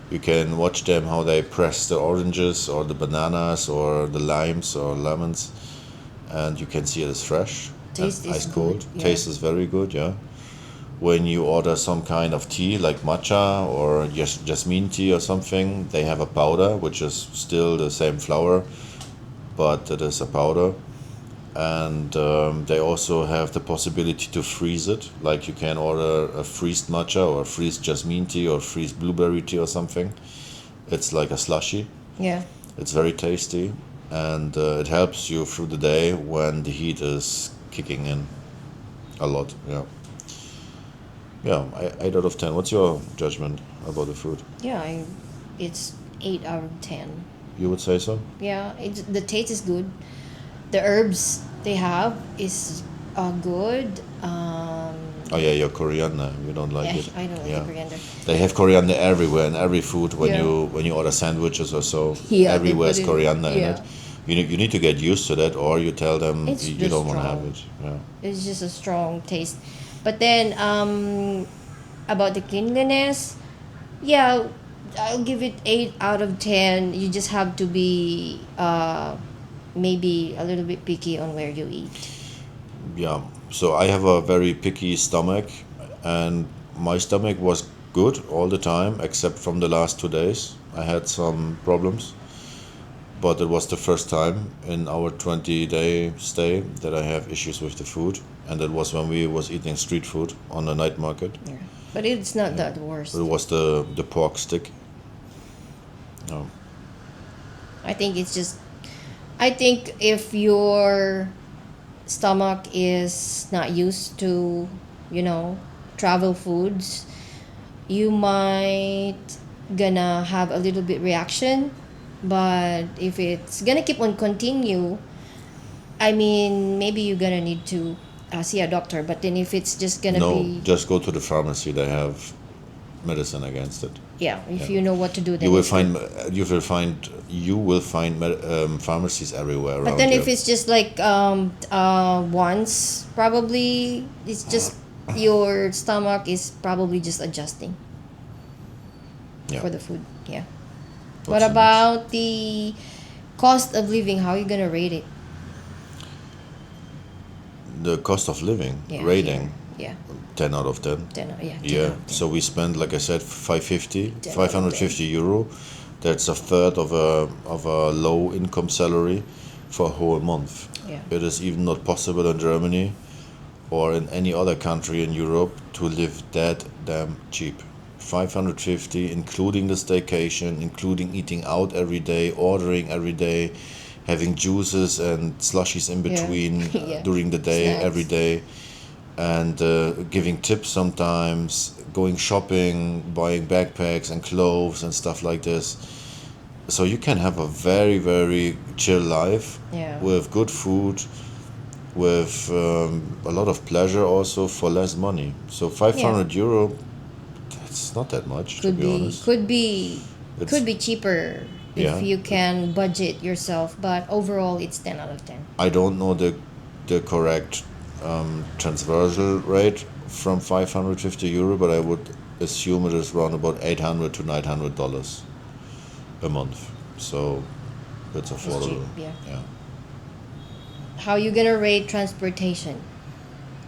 You can watch them how they press the oranges or the bananas or the limes or lemons, and you can see it is fresh. Taste and is ice cold. good, yeah. Taste is very good. Yeah. When you order some kind of tea like matcha or jasmine tea or something, they have a powder which is still the same flour, but it is a powder. And they also have the possibility to freeze it. Like you can order a freezed matcha or a freezed jasmine tea or freezed blueberry tea or something. It's like a slushy. Yeah. It's very tasty, and it helps you through the day when the heat is kicking in a lot. Yeah. Yeah, 8 out of 10. What's your judgment about the food? Yeah, it's 8 out of 10. You would say so? Yeah, the taste is good. The herbs they have is good. Oh yeah, your coriander. You don't like Yeah, it. I don't like the coriander. They have coriander everywhere in every food when Yeah. you order sandwiches or so. Yeah, they everywhere is put it- coriander in yeah. it. You need to get used to that, or you tell them It's you just don't want to strong. have it. Yeah. It's just a strong taste. But then about the cleanliness, yeah, I'll give it 8 out of 10. You just have to be maybe a little bit picky on where you eat. Yeah. So I have a very picky stomach, and my stomach was good all the time except from the last 2 days. I had some problems, but it was the first time in our 20-day stay that I have issues with the food, and that was when we was eating street food on the night market. Yeah. But it's not that worse. It was the pork stick. No. I think it's just, I think if your stomach is not used to, travel foods, you might gonna have a little bit reaction. But if it's gonna keep on continue, I mean, maybe you're gonna need to see a doctor. But then if it's just gonna No, be, just go to the pharmacy. They have medicine against it. yeah, if Yeah. you know what to do, then You will it's good. you will find pharmacies everywhere around But then you. if it's just like once, probably it's just your stomach is probably just adjusting Yeah. for the food. Yeah. What's What the about the cost of living? How are you gonna rate it? the cost of living Yeah. rating? Yeah. 10 out of 10. 10. Yeah. 10 Yeah. out of 10. So we spent, like I said, 550, 10 out of 550 euro. That's a third of a low income salary for a whole month. Yeah. It is even not possible in Germany or in any other country in Europe to live that damn cheap. 550, including the staycation, including eating out every day, ordering every day, having juices and slushies in Yeah. between Yeah. during the day, Snacks. every day, and giving tips sometimes, going shopping, buying backpacks and clothes and stuff like this. So you can have a very, very chill life Yeah. with good food, with a lot of pleasure also for less money. So 500 euro, It's not that much, Could to be be, honest. It's, could be cheaper yeah. if you can budget yourself. But overall, it's 10 out of 10. I don't know the correct transversal rate from 550 euro, but I would assume it is around about $800 to $900 a month. So it's It's cheap. affordable. Yeah. Yeah. How you gonna rate transportation?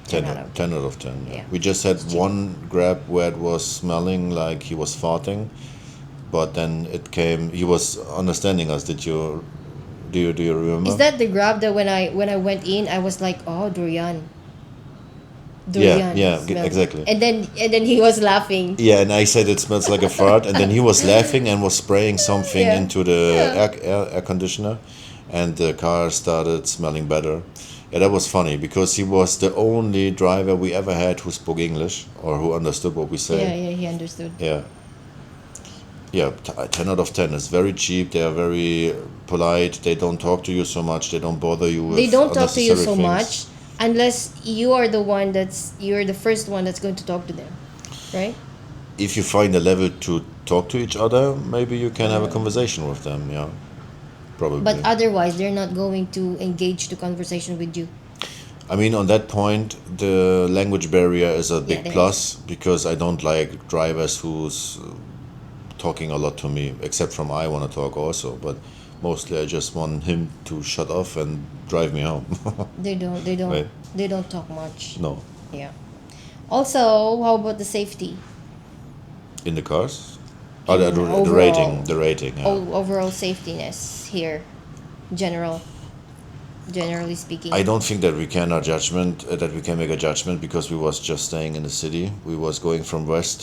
10 out of 10. Yeah. We just had It's cheap. one grab where it was smelling like he was farting, but then it came. He was understanding us. Do you remember? Is that the grab that when I went in, I was like, oh, durian. Yeah, Smell. exactly. And then he was laughing. Yeah, and I said it smells like a fart, and then he was laughing and was spraying something Yeah. into the Yeah. air conditioner, and the car started smelling better. Yeah, that was funny because he was the only driver we ever had who spoke English or who understood what we say. Yeah, he understood. Yeah. Yeah, 10 out of 10. It's very cheap. They are very polite. They don't talk to you so much. They don't bother you with They don't talk to you unnecessary so things. much unless you're the first one that's going to talk to them, right? If you find a level to talk to each other, maybe you can have a conversation with them. Yeah, probably. But otherwise, they're not going to engage the conversation with you. I mean, on that point, the language barrier is a big there plus because I don't like drivers who's talking a lot to me, except from I want to talk also, but mostly I just want him to shut off and drive me home. They don't. Right. They don't talk much. No. Yeah. Also, how about the safety? In the cars? Oh, the Overall. rating. The rating, yeah. Overall safetyness here, generally speaking. I don't think that we can make a judgment because we was just staying in the city. We was going from west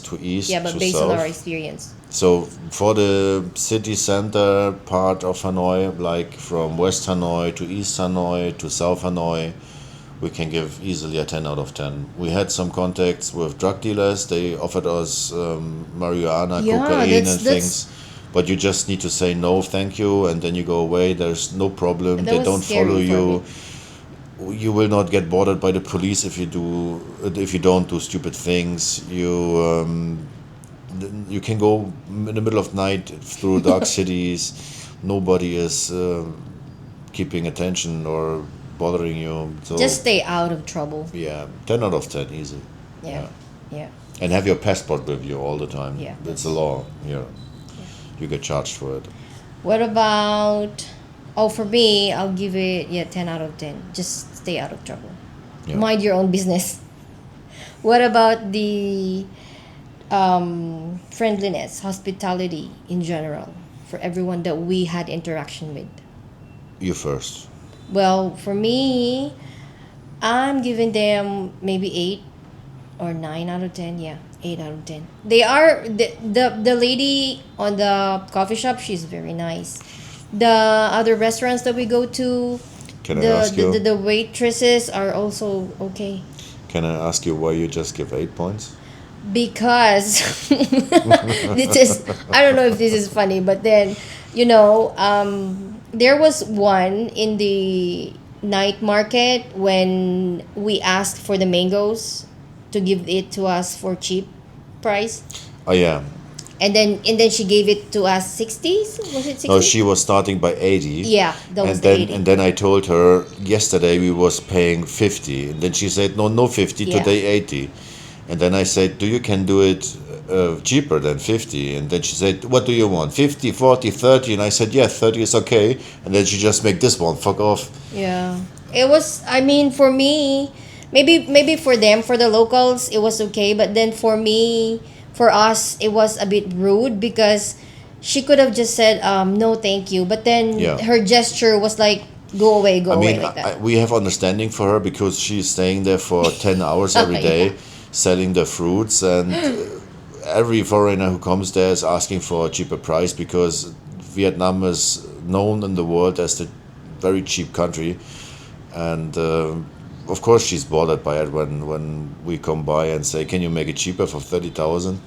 to east Yeah, but to based south. on our experience. So for the city center part of Hanoi, like from West Hanoi to East Hanoi to South Hanoi, we can give easily a 10 out of 10. We had some contacts with drug dealers. They offered us marijuana, Yeah, cocaine, that's- and things. But you just need to say no, thank you, and then you go away. There's no problem. That They was don't scary follow for you. You will not get bothered by the police if you don't do stupid things. You can go in the middle of night through dark cities. Nobody is keeping attention or bothering you. So Just stay out of trouble. yeah, 10 out of 10, easy. Yeah. Yeah. And have your passport with you all the time. Yeah. It's a law here. You get charged for it. What about? Oh, for me, I'll give it 10 out of 10. Just stay out of trouble. Yeah. Mind your own business. What about the friendliness, hospitality in general for everyone that we had interaction with? You first. Well, for me, I'm giving them maybe 8 or 9 out of 10. Yeah, 8 out of 10. They are the lady on the coffee shop. She's very nice. The other restaurants that we go to, Can I ask you? the waitresses are also okay. Can I ask you why you just give 8 points? Because this is, I don't know if this is funny, but then there was one in the night market when we asked for the mangoes to give it to us for cheap price, Oh yeah. and then she gave it to us 60s. Was it 60? No, she was starting by 80. Yeah, that was and the then 80. and then I told her yesterday we was paying 50, and then she said no 50, Yeah. today 80, and then I said you can do it cheaper than 50, and then she said what do you want, 50, 40, 30, and I said yeah, 30 is okay, and then she just make this one fuck off. Yeah, it was. I mean, for me, maybe for them, for the locals, it was okay. But then for me, for us, it was a bit rude because she could have just said no, thank you. But then Yeah. her gesture was like go away, I mean, like that. we have understanding for her because she's staying there for 10 hours every day Yeah. selling the fruits, and every foreigner who comes there is asking for a cheaper price because Vietnam is known in the world as the very cheap country, and of course she's bothered by it when we come by and say, can you make it cheaper for 30,000?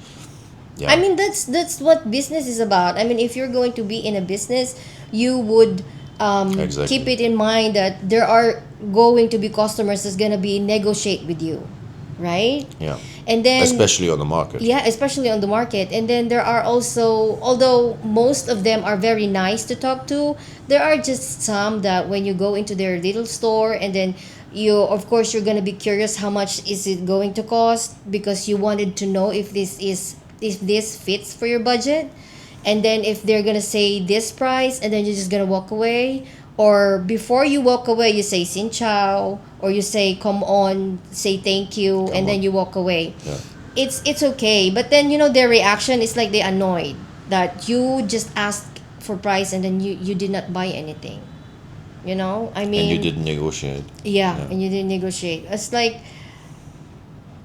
Yeah. I mean, that's what business is about. I mean, if you're going to be in a business, you would Exactly. keep it in mind that there are going to be customers that's gonna be negotiate with you. right? Yeah. And then Especially on the market. yeah, especially on the market. And then there are also, although most of them are very nice to talk to, there are just some that when you go into their little store, and then you, of course, you're going to be curious how much is it going to cost, because you wanted to know if this fits for your budget. And then if they're going to say this price, and then you're just going to walk away, or before you walk away you say xin chao, or you say come on, say thank you, Come and then on. you walk away. Yeah. It's okay, but then their reaction is like they annoyed that you just asked for price, and then you did not buy anything. I And you mean, didn't negotiate. yeah, Yeah. and you didn't negotiate. It's like,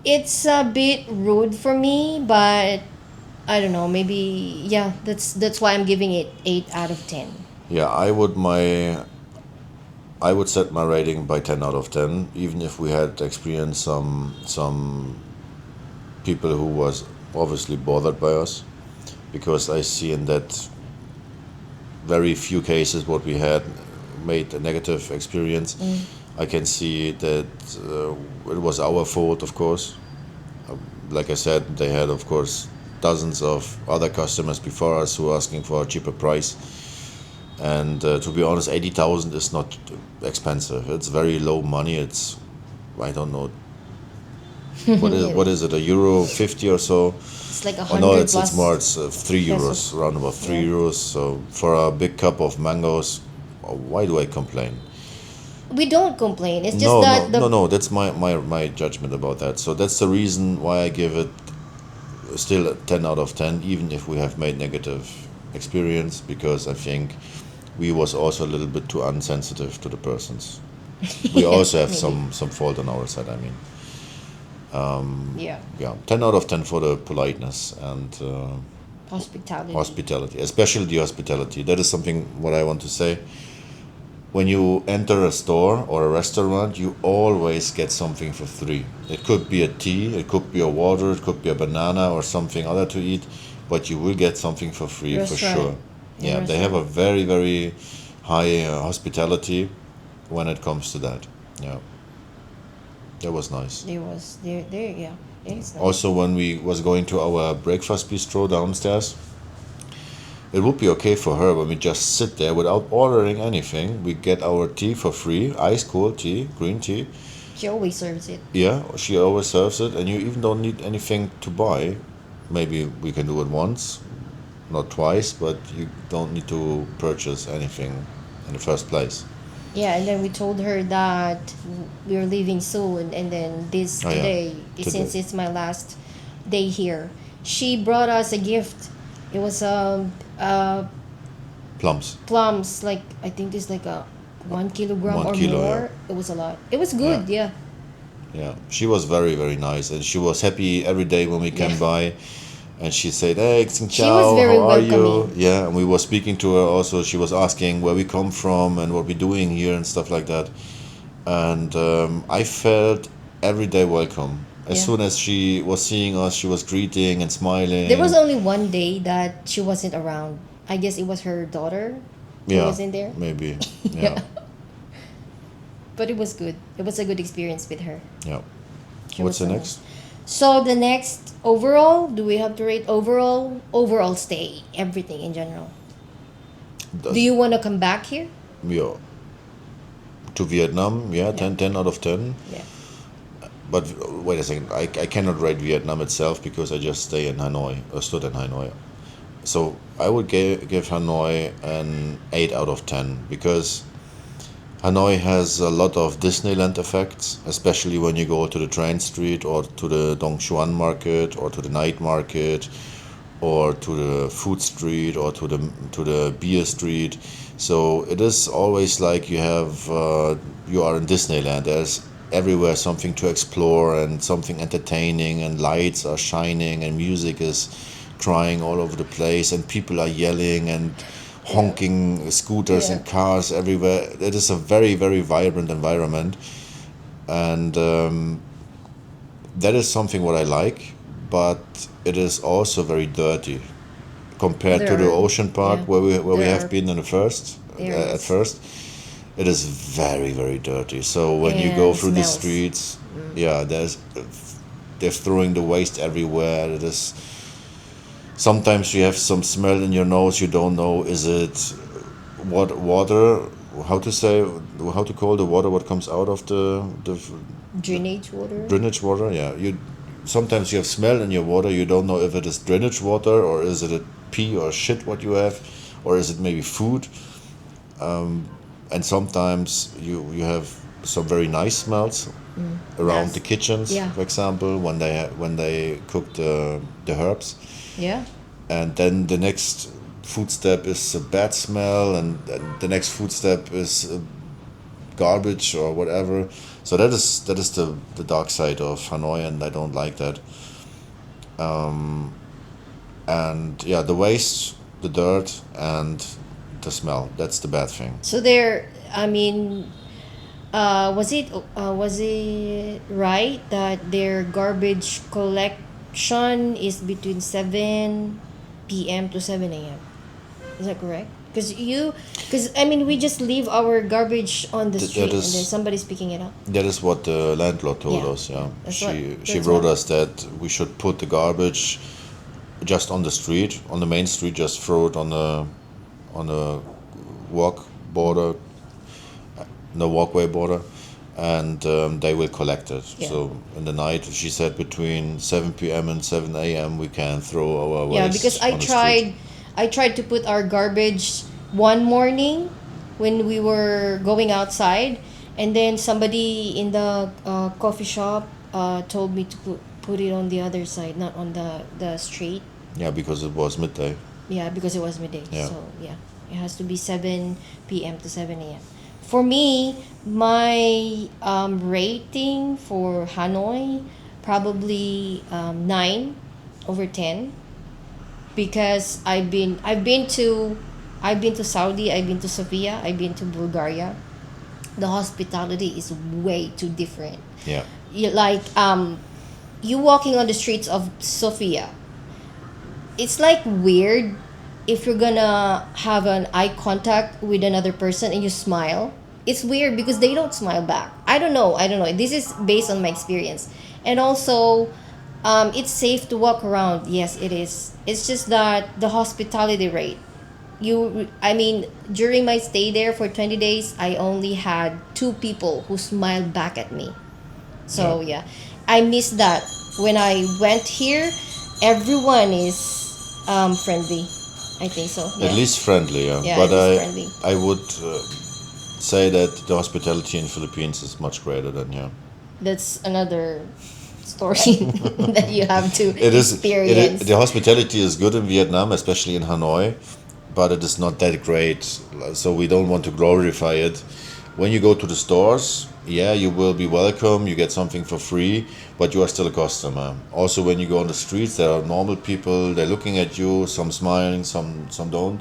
it's a bit rude for me, but I don't know, maybe, yeah, that's why I'm giving it 8 out of 10. Yeah, I would set my rating by 10 out of 10, even if we had experienced some people who was obviously bothered by us, because I see in that very few cases what we had made a negative experience. I can see that it was our fault, of course. Like I said, they had, of course, dozens of other customers before us who were asking for a cheaper price. And to be honest, 80,000 is not expensive. It's very low money. It's, I don't know, what is it, a euro 50 or so? It's like a Oh no, 100 it's plus more. It's 3 euros, pesos. around about 3 euros. Yeah. So for a big cup of mangoes, why do I complain? We don't complain. It's just No, that no. That's my judgment about that. So that's the reason why I give it still a 10 out of 10, even if we have made negative experience, because I think we was also a little bit too unsensitive to the persons. We also have maybe. some fault on our side. I mean, Yeah, yeah, 10 out of 10 for the politeness and hospitality. hospitality, especially the hospitality. That is something what I want to say. When you enter a store or a restaurant, you always get something for free. It could be a tea, it could be a water, it could be a banana or something other to eat, but you will get something for free for Restaurant. sure. Yeah, Yeah, they have a restaurant. very, very high hospitality when it comes to that. Yeah, that was nice. There, yeah. It's nice. Also, when we was going to our breakfast bistro downstairs, it would be okay for her when we just sit there without ordering anything. We get our tea for free, ice cold tea, green tea. She always serves it. Yeah, she always serves it, and you even don't need anything to buy. Maybe we can do it once, not twice, but you don't need to purchase anything in the first place. Yeah, and then we told her that we are leaving soon, and then this Oh, yeah. today, since Today. it's my last day here, she brought us a gift. It was Plums. plums, like I think it's like a 1 kilogram 1 or kilo, more. yeah. It was a lot. It was good, yeah. Yeah, she was very, very nice, and she was happy every day when we came Yeah. by. And she said, "Hey, Xing She was Chao, very how are you?" welcoming. Yeah, and we were speaking to her also. She was asking where we come from and what we're doing here and stuff like that. And I felt every day welcome. As Yeah. soon as she was seeing us, she was greeting and smiling. There was only one day that she wasn't around. I guess it was her daughter who Yeah, was in there. maybe. Yeah. Yeah, But it was good. It was a good experience with her. yeah. She What's was the so next? nice. So the next overall, do we have to rate overall? Overall stay, everything in general. Do you want to come back here? Yeah. To Vietnam, yeah, 10 out of 10. Yeah. But wait a second, I cannot rate Vietnam itself because I just stay in Hanoi, or stood in Hanoi. So I would give Hanoi an 8 out of 10 because Hanoi has a lot of Disneyland effects, especially when you go to the train street or to the Dong Xuan market or to the night market or to the food street or to the beer street. So it is always like you are in Disneyland. There's everywhere something to explore and something entertaining, and lights are shining and music is crying all over the place and people are yelling and honking scooters Yeah. and cars everywhere. It is a very, very vibrant environment, and that is something what I like. But it is also very dirty compared to There the are- ocean park yeah. where we There have are been in the first areas. at first. It is very, very dirty. So when you go And through the smells. streets, yeah, there's they're throwing the waste everywhere. It is sometimes you have some smell in your nose. You don't know, is it water? How to say? How to call the water? What comes out of the Drainage water. drainage water? Yeah, you sometimes you have smell in your water. You don't know if it is drainage water or is it a pee or shit what you have, or is it maybe food? And sometimes you have some very nice smells around Yes. the kitchens, Yeah. for example, when they cook the herbs, Yeah. and then the next food step is a bad smell, and the next food step is garbage or whatever. So that is the dark side of Hanoi, and I don't like that. And yeah, the waste, the dirt, and the smell. That's the bad thing. So there, I mean, was it right that their garbage collection is between 7 p.m. to 7 a.m.? Is that correct? Because I mean, we just leave our garbage on the Th- street that and then is somebody's picking it up. that is what the landlord told Yeah. us. Yeah, That's she that's wrote what- us that we should put the garbage just on the street, on the main street. Just throw it on a walk border, the walkway border, and they will collect it. Yeah. So in the night, she said between 7 p.m. and 7 a.m. we can throw our waste. Yeah, because on the street. I tried to put our garbage one morning when we were going outside, and then somebody in the coffee shop told me to put it on the other side, not on the street. Yeah, because it was midday. Yeah, because it was midday. Yeah. So yeah, it has to be 7 p.m. to 7 a.m. For me, my rating for Hanoi probably 9/10, because I've been to Saudi, I've been to Sofia, I've been to Bulgaria. The hospitality is way too different. Yeah. Like you walking on the streets of Sofia, it's like weird if you're gonna have an eye contact with another person and you smile. It's weird because they don't smile back. I don't know, this is based on my experience. And also, it's safe to walk around. Yes, it is. It's just that the hospitality rate, I mean, during my stay there for 20 days, I only had 2 people who smiled back at me. So yeah, I miss that. When I went here, everyone is friendly. I think so. Yeah. At least friendly, yeah. Yeah, But at least friendly. I would say that the hospitality in Philippines is much greater than here. That's another story that you have to It is. experience. The hospitality is good in Vietnam, especially in Hanoi, but it is not that great. So we don't want to glorify it. When you go to the stores, yeah, you will be welcome. You get something for free, but you are still a customer. Also, when you go on the streets, there are normal people. They're looking at you. Some smiling, some don't.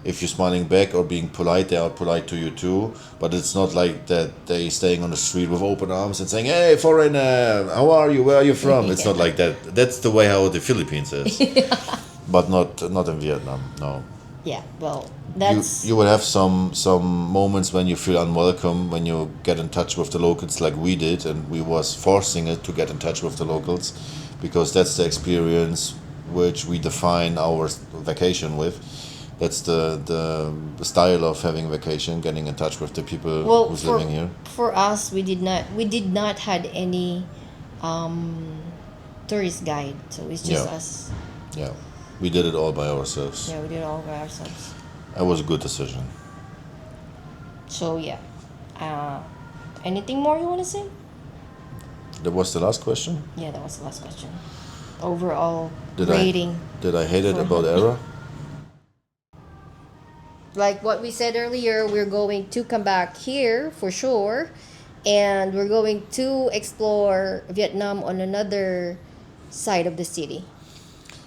If you're smiling back or being polite, they are polite to you too. But it's not like that they staying on the street with open arms and saying, "Hey, foreigner, how are you? Where are you from?" It's not like that. That's the way how the Philippines is, but not in Vietnam. No. Yeah, well, that's You will have some moments when you feel unwelcome when you get in touch with the locals like we did, and we was forcing it to get in touch with the locals, because that's the experience which we define our vacation with. That's the style of having vacation, getting in touch with the people well who's for, living here. for us. We did not had any tourist guide, so it's just Yeah. us. Yeah, we did it all by ourselves. Yeah, we did it all by ourselves. That was a good decision. So yeah, anything more you want to say? That was the last question. Yeah, that was the last question. Overall Did rating. Did I hate it For about Hanoi. error? Like what we said earlier, we're going to come back here for sure, and we're going to explore Vietnam on another side of the city.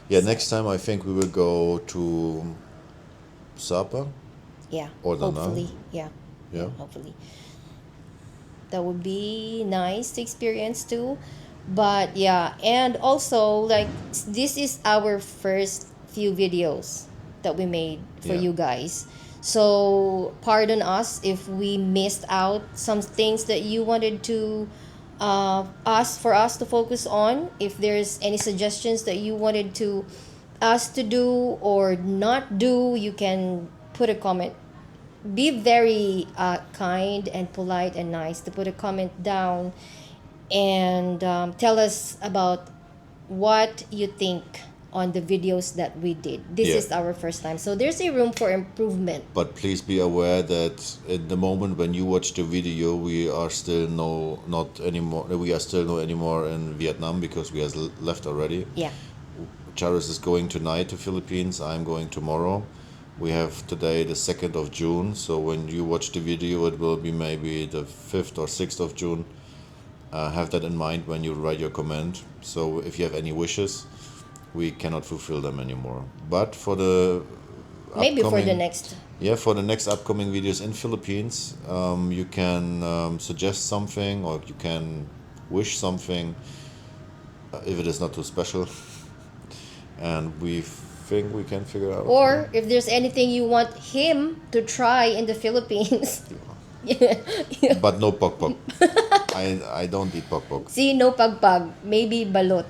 Yeah, next time I think we will go to Sapa. Yeah, Or Da Nang. hopefully. Yeah, Yeah. hopefully. That would be nice to experience too. But yeah, and also like this is our first few videos that we made for Yeah. you guys. So pardon us if we missed out some things that you wanted to for us to focus on. If there's any suggestions that you wanted to us to do or not do, you can put a comment. Be very kind and polite and nice to put a comment down and tell us about what you think on the videos that we did. This Yeah. is our first time, so there's a room for improvement. But please be aware that at the moment when you watch the video, we are still not anymore. We are still not anymore in Vietnam because we have left already. Yeah. Charis is going tonight to Philippines. I'm going tomorrow. We have today the 2nd of June. So when you watch the video, it will be maybe the 5th or 6th of June. Have that in mind when you write your comment. So if you have any wishes, we cannot fulfill them anymore. But for the Maybe for the upcoming- next. yeah, for the next upcoming videos in Philippines, you can suggest something or you can wish something if it is not too special. And we think we can figure out. Or if there's anything you want him to try in the Philippines. But no pok pok. I don't eat pok pok. See, no pagpag, maybe balot.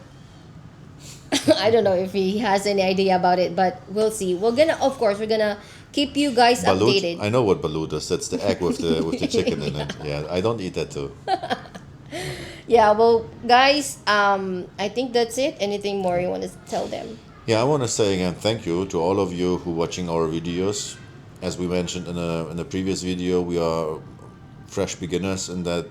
I don't know if he has any idea about it, but we'll see. We're gonna keep you guys Balut. updated. I know what balut is. That's the egg with the chicken in it. Yeah, I don't eat that too. Yeah, well, guys, I think that's it. Anything more you want to tell them? Yeah, I want to say again thank you to all of you who watching our videos. As we mentioned in a previous video, we are fresh beginners in that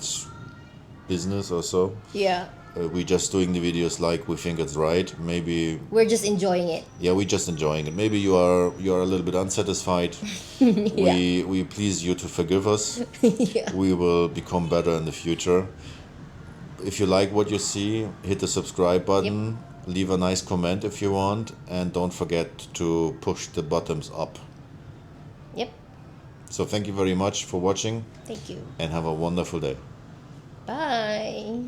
business or so. Yeah, We're just doing the videos like we think it's right. Maybe we're just enjoying it. yeah, we're just enjoying it. Maybe you are a little bit unsatisfied. We please you to forgive us. Yeah. We will become better in the future. If you like what you see, hit the subscribe button. Leave a nice comment if you want, and don't forget to push the buttons up. Yep. So thank you very much for watching, Thank you. and have a wonderful day. Bye.